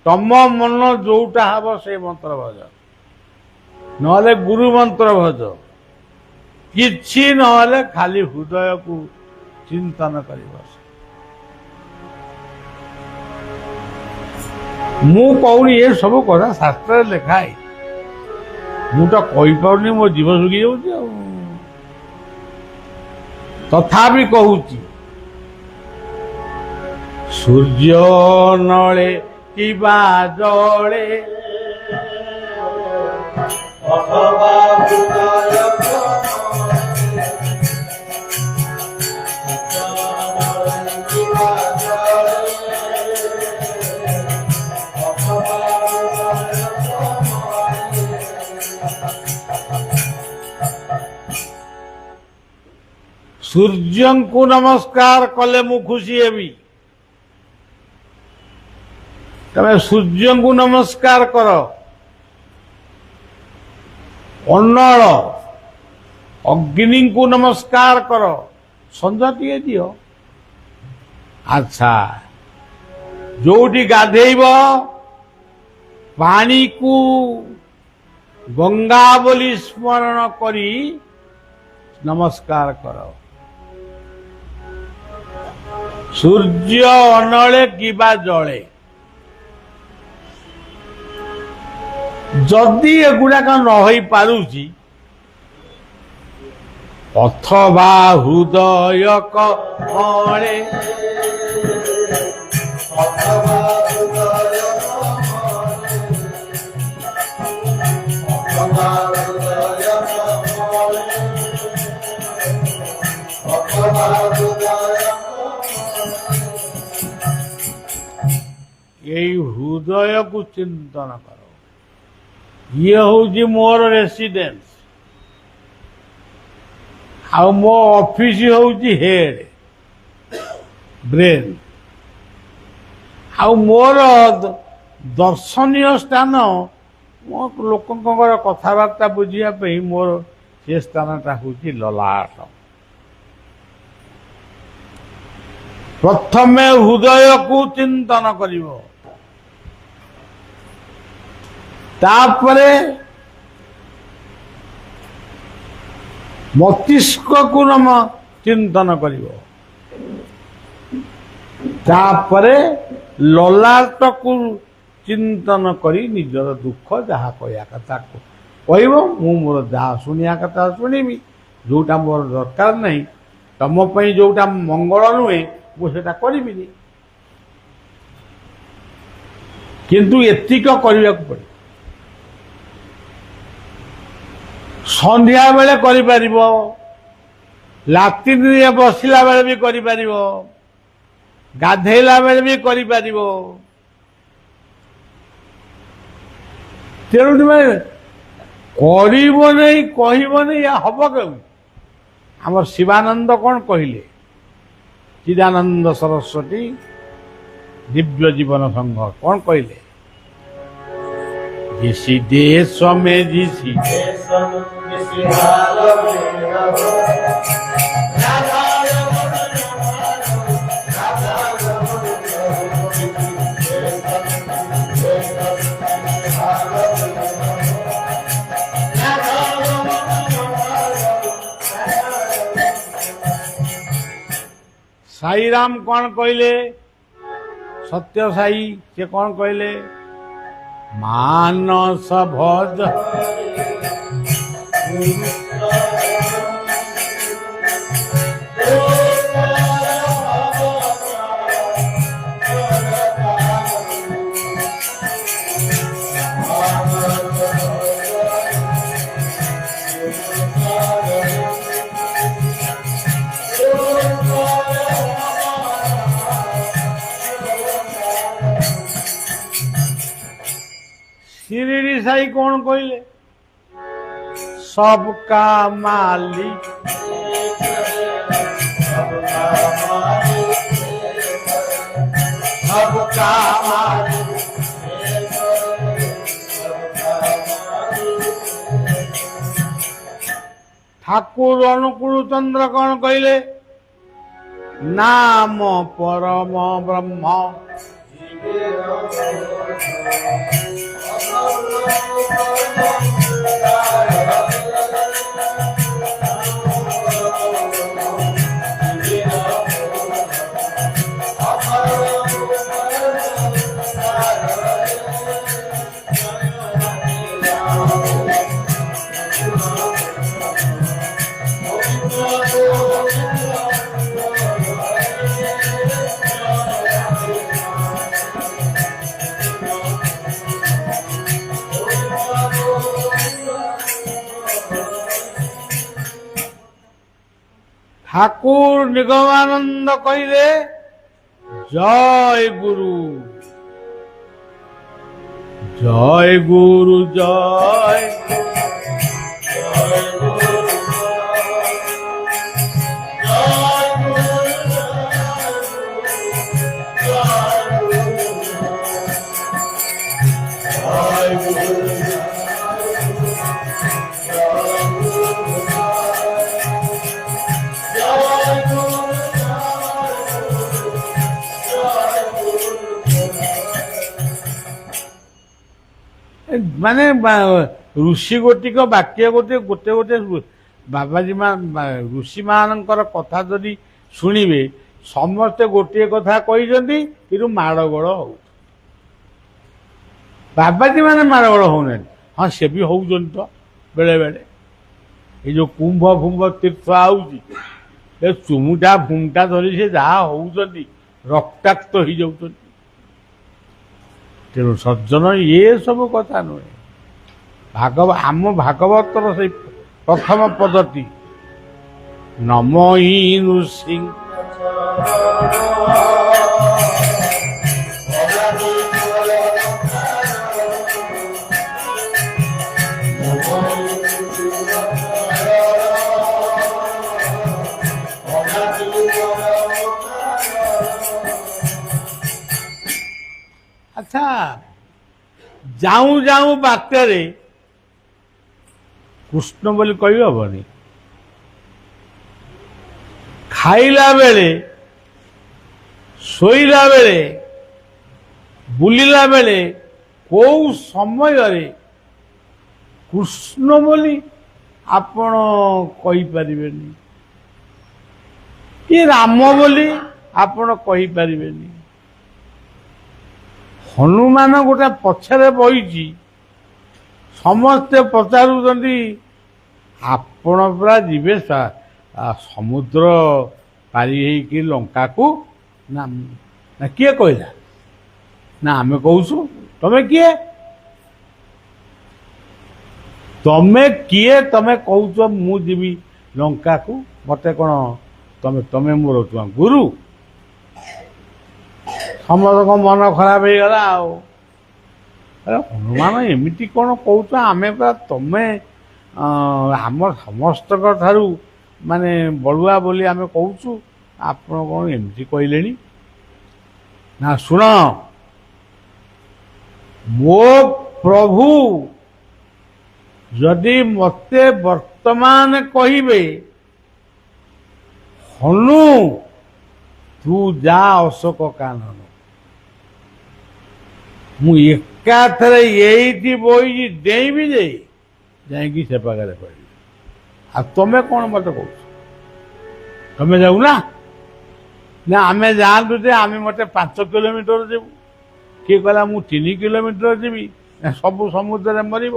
ତମ ମନ ଯୋଉଟା ହବ ସେ ମନ୍ତ୍ର ଭଜ, ନହେଲେ ଗୁରୁ ମନ୍ତ୍ର ଭଜ। କିଛି ନହେଲେ ଖାଲି ହୃଦୟକୁ ଚିନ୍ତନ କରି ବସ। ମୁଁ କହୁନି ଏ ସବୁ କଥା ଶାସ୍ତ୍ରରେ ଲେଖା ହେଇ, ମୁଁ ତ କହିପାରୁନି, ମୋ ଜୀବ ଶୁଖି ଯାଉଛି ଆଉ। ତଥାପି କହୁଛି ସୂର୍ଯ୍ୟ ନଳେ କିବା ଜଳେ ସୂର୍ଯ୍ୟଙ୍କୁ ନମସ୍କାର କଲେ ମୁଁ ଖୁସି ହେବି। ତମେ ସୂର୍ଯ୍ୟଙ୍କୁ ନମସ୍କାର କର। ଅନ୍ନଳ ଅଗ୍ନିଙ୍କୁ ନମସ୍କାର କର, ସଞ୍ଜ ଟିକେ ଦିଅ। ଆଚ୍ଛା, ଯୋଉଠି ଗାଧେଇବ ପାଣିକୁ ଗଙ୍ଗା ବୋଲି ସ୍ମରଣ କରି ନମସ୍କାର କର। ସୂର୍ଯ୍ୟ ଅନଳେ କିବା ଜଳେ, ଯଦି ଏଗୁଡାକ ନ ହେଇପାରୁଛି ଅଥବା ହୃଦୟ କମଳେ, এই ହୃଦୟକୁ ଚିନ୍ତନ କର। ଇଏ ହଉଛି ମୋର ରେସିଡେନ୍ସ, ଆଉ ମୋ ଅଫିସ ହଉଛି ହେଡ ବ୍ରେନ, ଆଉ ମୋର ଦର୍ଶନୀୟ ସ୍ଥାନ, ମୋ ଲୋକଙ୍କର କଥାବାର୍ତ୍ତା ବୁଝିବା ପାଇଁ ମୋର ସେ ସ୍ଥାନଟା ହଉଛି ଲଲାଟ। ପ୍ରଥମେ ହୃଦୟକୁ ଚିନ୍ତନ କରିବ, ତାପରେ ମସ୍ତିଷ୍କକୁ ଚିନ୍ତନ କରିବ, ତାପରେ ଲଲାଟକୁ ଚିନ୍ତନ କରି ନିଜର ଦୁଃଖ ଯାହା କହିବା କଥା କହିବ। ମୁଁ ମୋର ଯାହା ଶୁଣିବା କଥା ଶୁଣିବି, ଯୋଉଟା ମୋର ଦରକାର ନାହିଁ, ତମ ପାଇଁ ଯୋଉଟା ମଙ୍ଗଳ ନୁହେଁ ମୁଁ ସେଟା କରିବିନି। କିନ୍ତୁ ଏତିକ କରିବାକୁ ପଡ଼ିବ। ସନ୍ଧ୍ୟା ବେଳେ କରିପାରିବ, ଲାଟ୍ରିନରେ ବସିଲା ବେଳେ ବି କରିପାରିବ, ଗାଧେଇଲା ବେଳେ ବି କରିପାରିବ। ତେଣୁ ତୁମେ କରିବ ନାହିଁ, କହିବ ନାହିଁ, ହବ କେମିତି? ଆମର ଶିବାନନ୍ଦ କଣ କହିଲେ? ଚିଦାନନ୍ଦ ସରସ୍ୱତୀ ଦିବ୍ୟ ଜୀବନ ସଂଘ କଣ କହିଲେ? जिसी देश में जिसी साई राम कौन कहले? सत्य साई से कौन कहले? मानस भज शिरडी साई कौन कहले? सबका मालिक सबका ଠାକୁর ଅନୁକୂଳ ଚନ୍ଦ୍ର କଣ କହିଲେ? ନାମ ପରମ ବ୍ରହ୍ମ ঠাকুর নিগমানন্দ কইলে জয় গুরু, জয় গুরু, জয় ମାନେ ଋଷି ଗୋଟିକ ବାକ୍ୟ ଗୋଟେ ଗୋଟେ ଗୋଟେ ବାବାଜୀ ଋଷି ମାନଙ୍କର କଥା ଯଦି ଶୁଣିବେ ସମସ୍ତେ ଗୋଟିଏ କଥା କହିଛନ୍ତି କିନ୍ତୁ ମାଡ଼ଗୋଳ ହଉ। ବାବାଜୀ ମାନେ ମାଡ଼ଗୋଳ ହଉନାହାନ୍ତି, ହଁ ସେ ବି ହଉଛନ୍ତି ତ ବେଳେ ବେଳେ। ଏଇ ଯୋଉ କୁମ୍ଭ ଫୁମ୍ଭ ତୀର୍ଥ ଆଉଛି ଏ ଚୁମୁଟା ଫୁମୁଟା ଧରି ସେ ଯାହା ହଉଛନ୍ତି ରକ୍ତାକ୍ତ ହେଇଯାଉଛନ୍ତି। ତେଣୁ ସଜ୍ଜନ ଏ ସବୁ କଥା ନୁହେଁ। ଆମ ଭାଗବତର ସେଇ ପ୍ରଥମ ପଦ୍ଧତି ନମୋ ନୃସିଂହ ଆଚ୍ଛା ଯାଉଁ ଯାଉଁ ବାତ୍ୟାରେ କୃଷ୍ଣ ବୋଲି କହିହବନି। ଖାଇଲା ବେଳେ, ଶୋଇଲା ବେଳେ, ବୁଲିଲା ବେଳେ କୋଉ ସମୟରେ କୃଷ୍ଣ ବୋଲି ଆପଣ କହିପାରିବେନି, କି ରାମ ବୋଲି ଆପଣ କହିପାରିବେନି। ହନୁମାନ ଗୋଟେ ପଛରେ ବଇଛି, ସମସ୍ତେ ପଚାରୁଛନ୍ତି ଆପଣ ପୁରା ଯିବେ ସମୁଦ୍ର ପାରି ହେଇକି ଲଙ୍କାକୁ? ନା କିଏ କହିଲା? ନା ଆମେ କହୁଛୁ। ତମେ କିଏ? ତମେ କିଏ? ତମେ କହୁଛ ମୁଁ ଯିବି ଲଙ୍କାକୁ? ମତେ କଣ ତମେ ମୋର ଗୁରୁ? ସମସ୍ତଙ୍କ ମନ ଖରାପ ହେଇଗଲା। ଆଉ ହନୁମାନ ଏମିତି କଣ କହୁଛ? ଆମେ ପୁରା ତମେ ଆମ ସମସ୍ତଙ୍କ ଠାରୁ ମାନେ ବଳୁଆ ବୋଲି ଆମେ କହୁଛୁ, ଆପଣ କଣ ଏମିତି କହିଲେଣି? ନା ଶୁଣ, ମୋ ପ୍ରଭୁ ଯଦି ମତେ ବର୍ତ୍ତମାନ କହିବେ ହନୁ ତୁ ଯା ଅଶୋକ କାନନ, ମୁଁ ଏକାଥରେ ଏଇଠି ବଇଛି ଡେଇଁବି ଯେ ଯାଇକି ସେ ପାଖରେ ପଡ଼ିବି। ଆଉ ତମେ କଣ ମତେ କହୁଛ? ତମେ ଯାଉନା? ନା ଆମେ ଯାଆନ୍ତୁ ଯେ ଆମେ ମତେ 5 କିଲୋମିଟର ଯିବୁ। କିଏ କହିଲା ମୁଁ 3 କିଲୋମିଟର ଯିବି? ସବୁ ସମୁଦ୍ରରେ ମରିବ।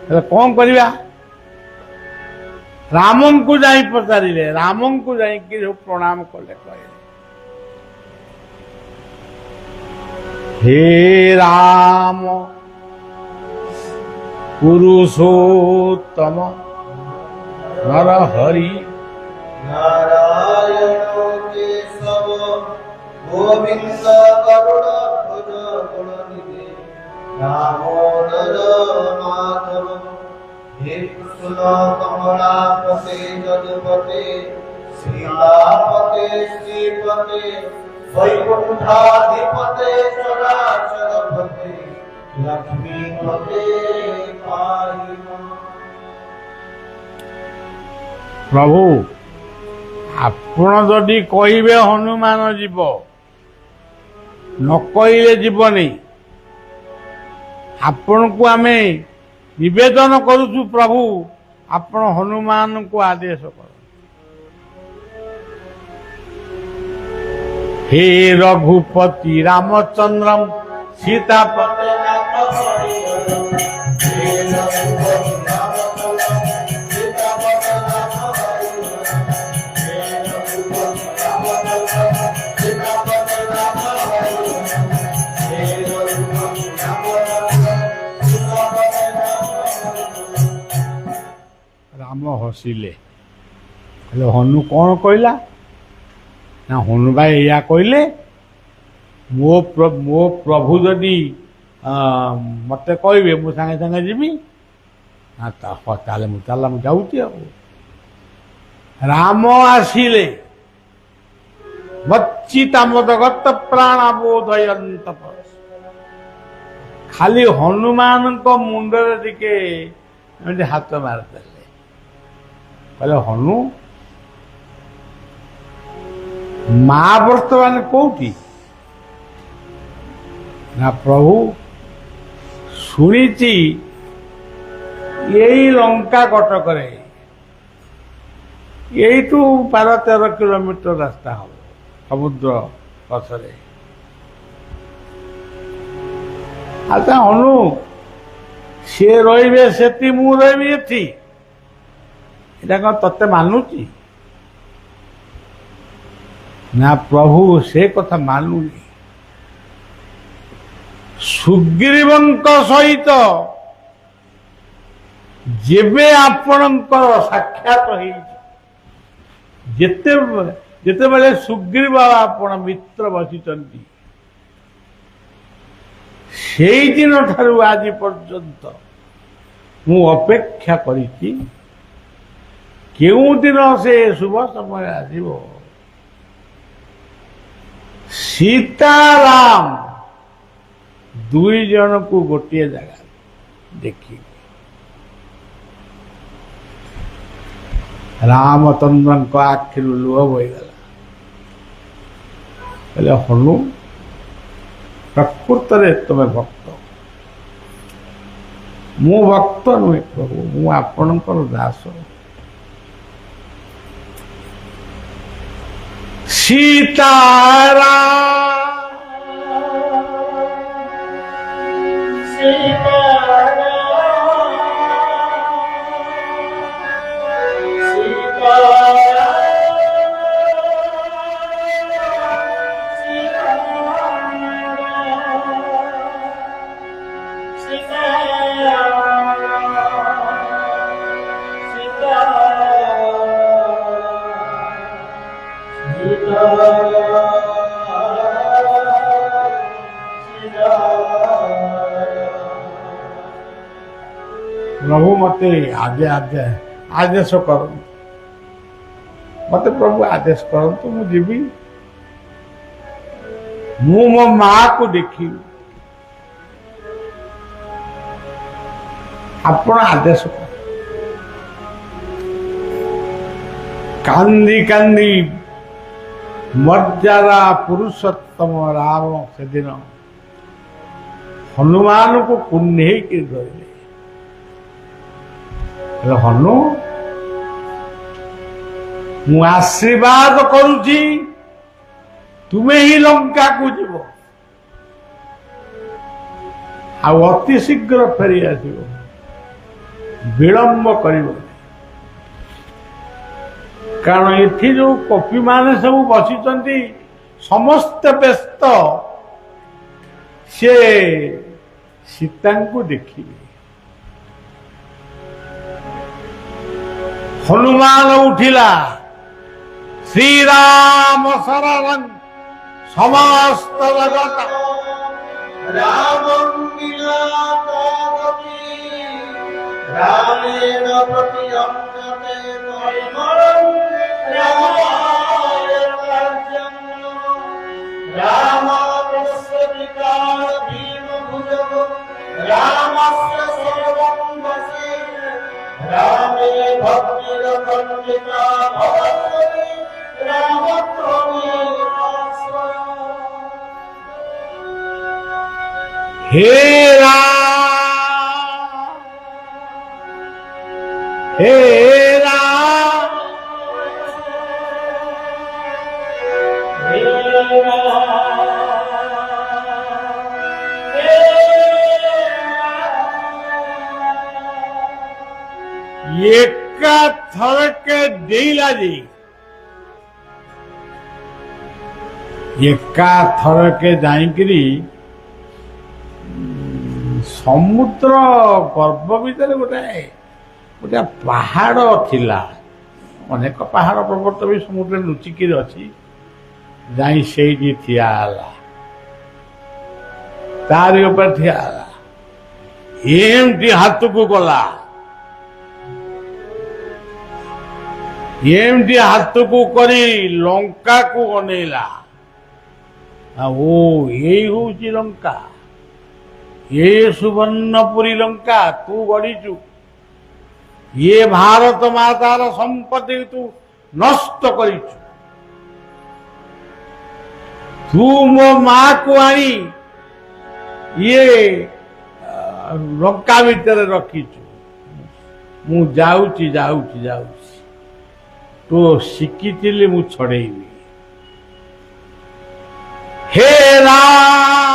ହେଲେ କଣ କରିବା? ରାମଙ୍କୁ ଯାଇ ପଚାରିଲେ, ରାମଙ୍କୁ ଯାଇକି ସବୁ ପ୍ରଣାମ କଲେ, କହିଲେ ହେ ରାମ ପୁରୁଷୋତ୍ତମ ନରହରି नारायण केशव गोविंद करुण भज गुणनिधि दामोदर माधव हे कृष्ण कमलापते जगपते सीतापते श्रीपते वैकुंठाधिपते चराचरपते लक्ष्मीपते पाहि मां। प्रभु आपण जदि कहिबे हनुमान जीव न कहिले जीवनी आपण को आमे निवेदन करूछु प्रभु आपण हनुमान को आदेश कर। हे रघुपति रामचंद्रम सीतापते नाथ हरिहरम। हे रघुपति रामचंद्रम सीतापते नाथ हरिहरम। हे रघुपति रामचंद्रम सीतापते नाथ हरिहरम। हे रघुपति रामचंद्रम सीतापते नाथ हरिहरम। राम हसिले हनु कौन कहला ना हनु भाई या कहले मो प्रभु जदि मत कहे मु सागे सागे जीवी ताले मु जाऊँ राम आसिले मच्चितामदगत प्राणबोधयंत खाली हनुमान मुंडरे टिके हाथ मारिदेले कहले हनु माँ वर्तमान कौटी ना प्रभु शुणिची यही लंका कटक यू 12-13 किलोमीटर रास्ता हम समुद्र पथरे। अच्छा हनु सी रे से मु रही एटी कौन तत्ते मानुची ना प्रभु से कथा मानुनी सुग्रीवंक सहित जेबे आपणकर साक्षात जेते बेले सुग्रीव आपण मित्र बसिचंती सेई दिन ठारू आज पर्यंत मु अपेक्षा करिछि केउ दिन से शुभ समय आजिबो सीताराम दुई जन को गोटे जगह देखी रामचंद्र आखि लुह बहीगला हनु प्रकृत रे तुम भक्त मु भक्त नुहे प्रभु मु आपणकर दास सीताराम प्रभु मते आदेश कर मते प्रभु आदेश करंतु मु जीवी मु मो माँ को देखी आपण आदेश कर कांदी कांदी मर्यादा पुरुषोत्तम राम से दिन हनुमान को कुन्हे के धरले हनु मु आशीर्वाद करुची तुम्हें ही लंका को जीव अति शीघ्र फेरी आसब विलंब कर कारण ये जो कपि माने सब बसी समस्त व्यस्त से सीता को देखिए हनुमान उठिला श्रीराम शरणं समस्त जगत रामं विलापमपि रामेण प्रतिहन्यते परिमलं रामाय राज्यं रामस्य सर्वं वशे रामे भक्तिरखण्डिता भवति रामत्वमेव हे राम हे राम एका थरके देला जी एका थरके जाइकरी समुद्र गर्भ भितर गोटे गोटे पहाड़ थिला अनेक पहाड़ पर्वत भी समुद्र लुचिकी अच्छी जाई से ठिया तारी ऊपर ठिया एमती हाथ को गला एमती हाथ को करी लंका को अनेला ओ यही हूँ लंका ये सुवर्णपुरी लंका तू गढ़ीचु ये भारत मातार संपत्ति तू नष्ट करिचु तू मो माँ को आनी ये लंका भितर रखीचु मु जाऊची जाऊची जाऊची तो शिखी मु छड़ेबी हे राम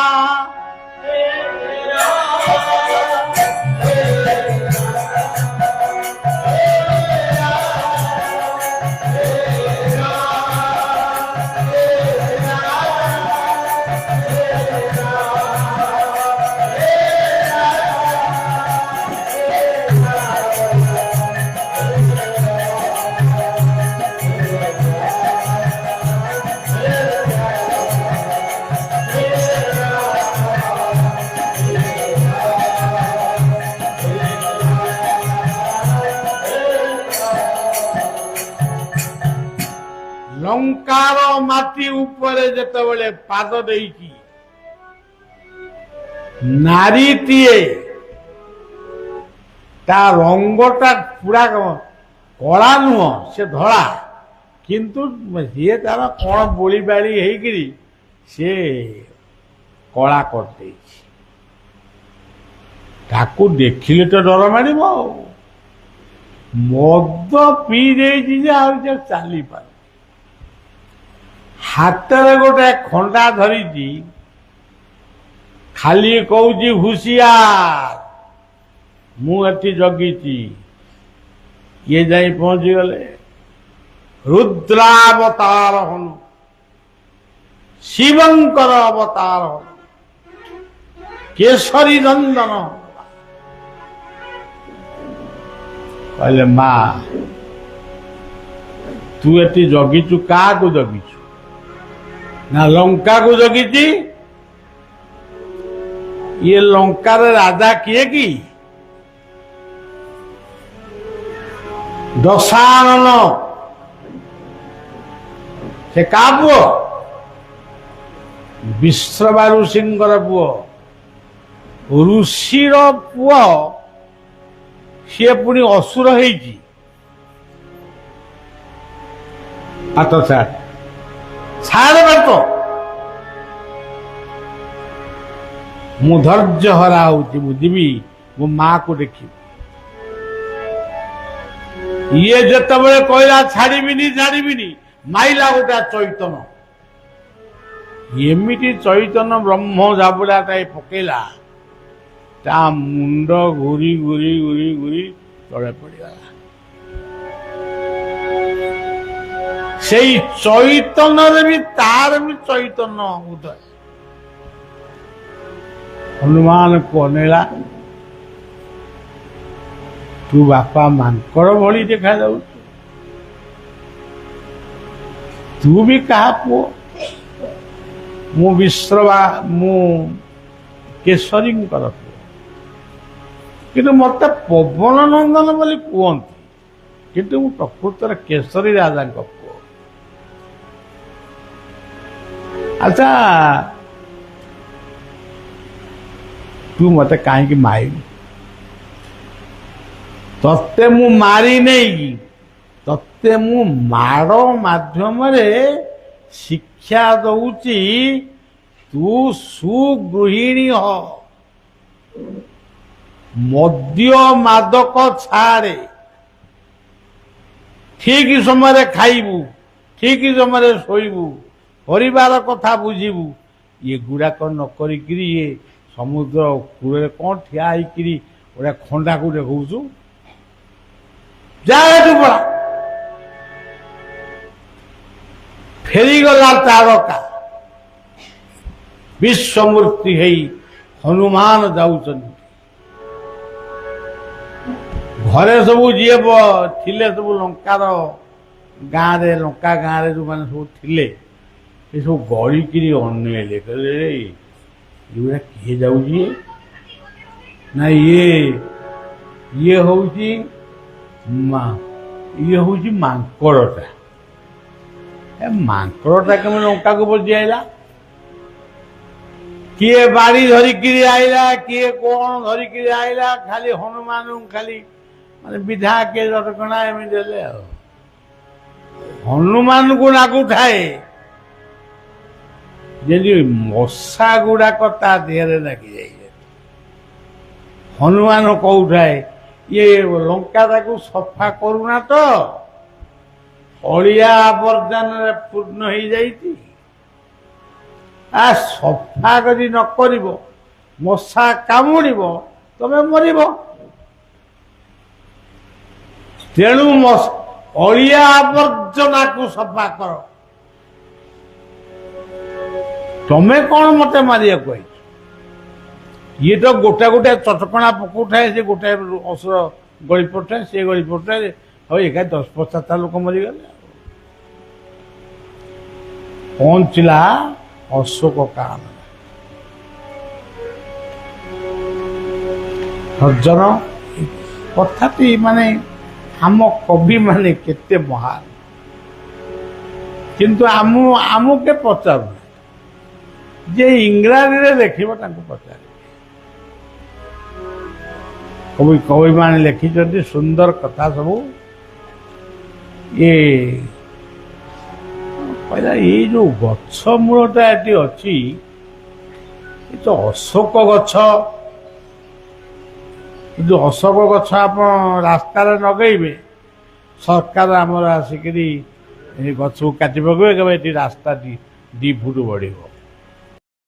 लंकार माटी उपरे जेतेबेले पाद देकी नारीटीए ता रंगटा पूरा कला नुह से धड़ा किंतु सी तार कौन बोली बाड़ी होकरी से कला कर ताकू देखिले तो डर मार मद पी दे चली पार हाथ गोटे खंडा धरी खाली कहूची हुशियार मुझे जगी ये जाई पहुंची गले रुद्रावतार हन शिवंकर अवतार हन केशरी नंदन कहले माँ तू एटी जगीचु क्या को जगीचु ना लंका को जगीची ये लंकार राजा किए की दशानन से का पुओ विश्रवा ऋषिंकर पुओ ऋषिर पुओ सी पुणी असुर होइची हाथ छाड़ बात मु धैर्य हरा होजी मो माँ को देखी ये जिते कहला छाड़बी माइला गोटा चैतन एमती चैतन ब्रह्म जाबुड़ा पकेला ता मुंड घूरी घूरी घूरी घूरी तले पड़गला से चैतन भी तार भी चैतन उदय हनुमान को अनेला तू बापा मांकर भली देखा जाऊ तू भी कहा पुओ मु विश्रवा मु केशरी पुओ किंतु मत पवन नंदन बोली कहते किंतु मु प्रकृत केशरी राजा पुओ अच्छा ତୁ ମତେ କାହିଁକି ମାରିବୁ? ତତେ ମୁଁ ମାରି ନେଇକି ତତେ ମୁଁ ମାଡ଼ ମାଧ୍ୟମରେ ଶିକ୍ଷା ଦଉଛି, ତୁ ସୁଗୃହିଣୀ ହ, ମଦ୍ୟ ମାଦକ ଛାଡ଼େ, ଠିକ ସମୟରେ ଖାଇବୁ, ଠିକ ସମୟରେ ଶୋଇବୁ, ପରିବାର କଥା ବୁଝିବୁ। ଏଗୁଡ଼ାକ ନ କରିକିରି ଇଏ ସମୁଦ୍ର କୂଳରେ କ'ଣ ଠିଆ ହେଇକିରି ଗୋଟେ ଖଣ୍ଡାକୁ ଦେଖଉଛୁ? ଯା ଏଠୁ ପଳା। ଫେରିଗଲା ତାରକା। ବିଶ୍ୱମୂର୍ତ୍ତି ହେଇ ହନୁମାନ ଯାଉଛନ୍ତି। ଘରେ ସବୁ ଯିଏ ଥିଲେ ସବୁ ଲଙ୍କାର ଗାଁରେ, ଲଙ୍କା ଗାଁରେ ଯେଉଁମାନେ ସବୁ ଥିଲେ, ଏ ସବୁ ଗଳିକିରି ଅନେଇଲେ, କହିଲେ ଏଗୁଡ଼ା କିଏ ଯାଉଛି? ନା ଇଏ ହଉଛି ମାଙ୍କଡ଼ଟା। ଏ ମାଙ୍କଡ଼ଟା କେମିତି ଲଙ୍କାକୁ ବସି ଆଇଲା? କିଏ ବାଡ଼ି ଧରିକିରି ଆଇଲା, କିଏ କ'ଣ ଧରିକିରି ଆଇଲା, ଖାଲି ହନୁମାନଙ୍କୁ ଖାଲି ମାନେ ବିଧା କିଏ ଜଟକଣା ଏମିତି ଦେଲେ ଆଉ। ହନୁମାନଙ୍କୁ ଲାଗୁଥାଏ ଯେମିତି ମଶା ଗୁଡାକ ତା ଦେହରେ ଲାଗି ଯାଇଛନ୍ତି। ହନୁମାନ କହୁଥାଏ, ଇଏ ଲଙ୍କାଟାକୁ ସଫା କରୁନା ତ, ଅଳିଆ ଆବର୍ଜନାରେ ପୂର୍ଣ୍ଣ ହେଇଯାଇଛି। ସଫା ଯଦି ନ କରିବ, ମଶା କାମୁଡ଼ିବ, ତମେ ମରିବ। ତେଣୁ ଅଳିଆ ଆବର୍ଜନାକୁ ସଫା କର। ତମେ କ'ଣ ମତେ ମାରିବାକୁ କହିଛ? ଇଏ ତ ଗୋଟା ଗୋଟା ଚଟକଣା ପକଉଥାଏ, ସେ ଗୋଟାଏ ଅସୁର ଗଳି ପଡ଼ିଥାଏ, ସେ ଗଳି ପଡ଼ିଥାଏ, ଆଉ ଏକା 10-15ଟା ଲୋକ ମରିଗଲେ। ପହଞ୍ଚିଲା ଅଶୋକ କାଳ। ସଜ୍ଜନ, କଥାଟି ମାନେ ଆମ କବି ମାନେ କେତେ ମହାନ, କିନ୍ତୁ ଆମକୁ ପଚାରୁ ଯେ ଇଂରାଜୀରେ ଲେଖିବ ତାଙ୍କୁ ପଚାରିବେ। କବିମାନେ ଲେଖିଛନ୍ତି ସୁନ୍ଦର କଥା ସବୁ। କହିଲା ଏଇ ଯୋଉ ଗଛ ମୂଳଟା ଏଠି ଅଛି, ଏ ତ ଅଶୋକ ଗଛ। ଯୋଉ ଅଶୋକ ଗଛ ଆପଣ ରାସ୍ତାରେ ଲଗେଇବେ, ସରକାର ଆମର ଆସିକିରି ଏ ଗଛକୁ କାଟି ପକେଇବେ, କେବେ ଏଠି ରାସ୍ତା 2 ଫୁଟ ବଢ଼ିବ।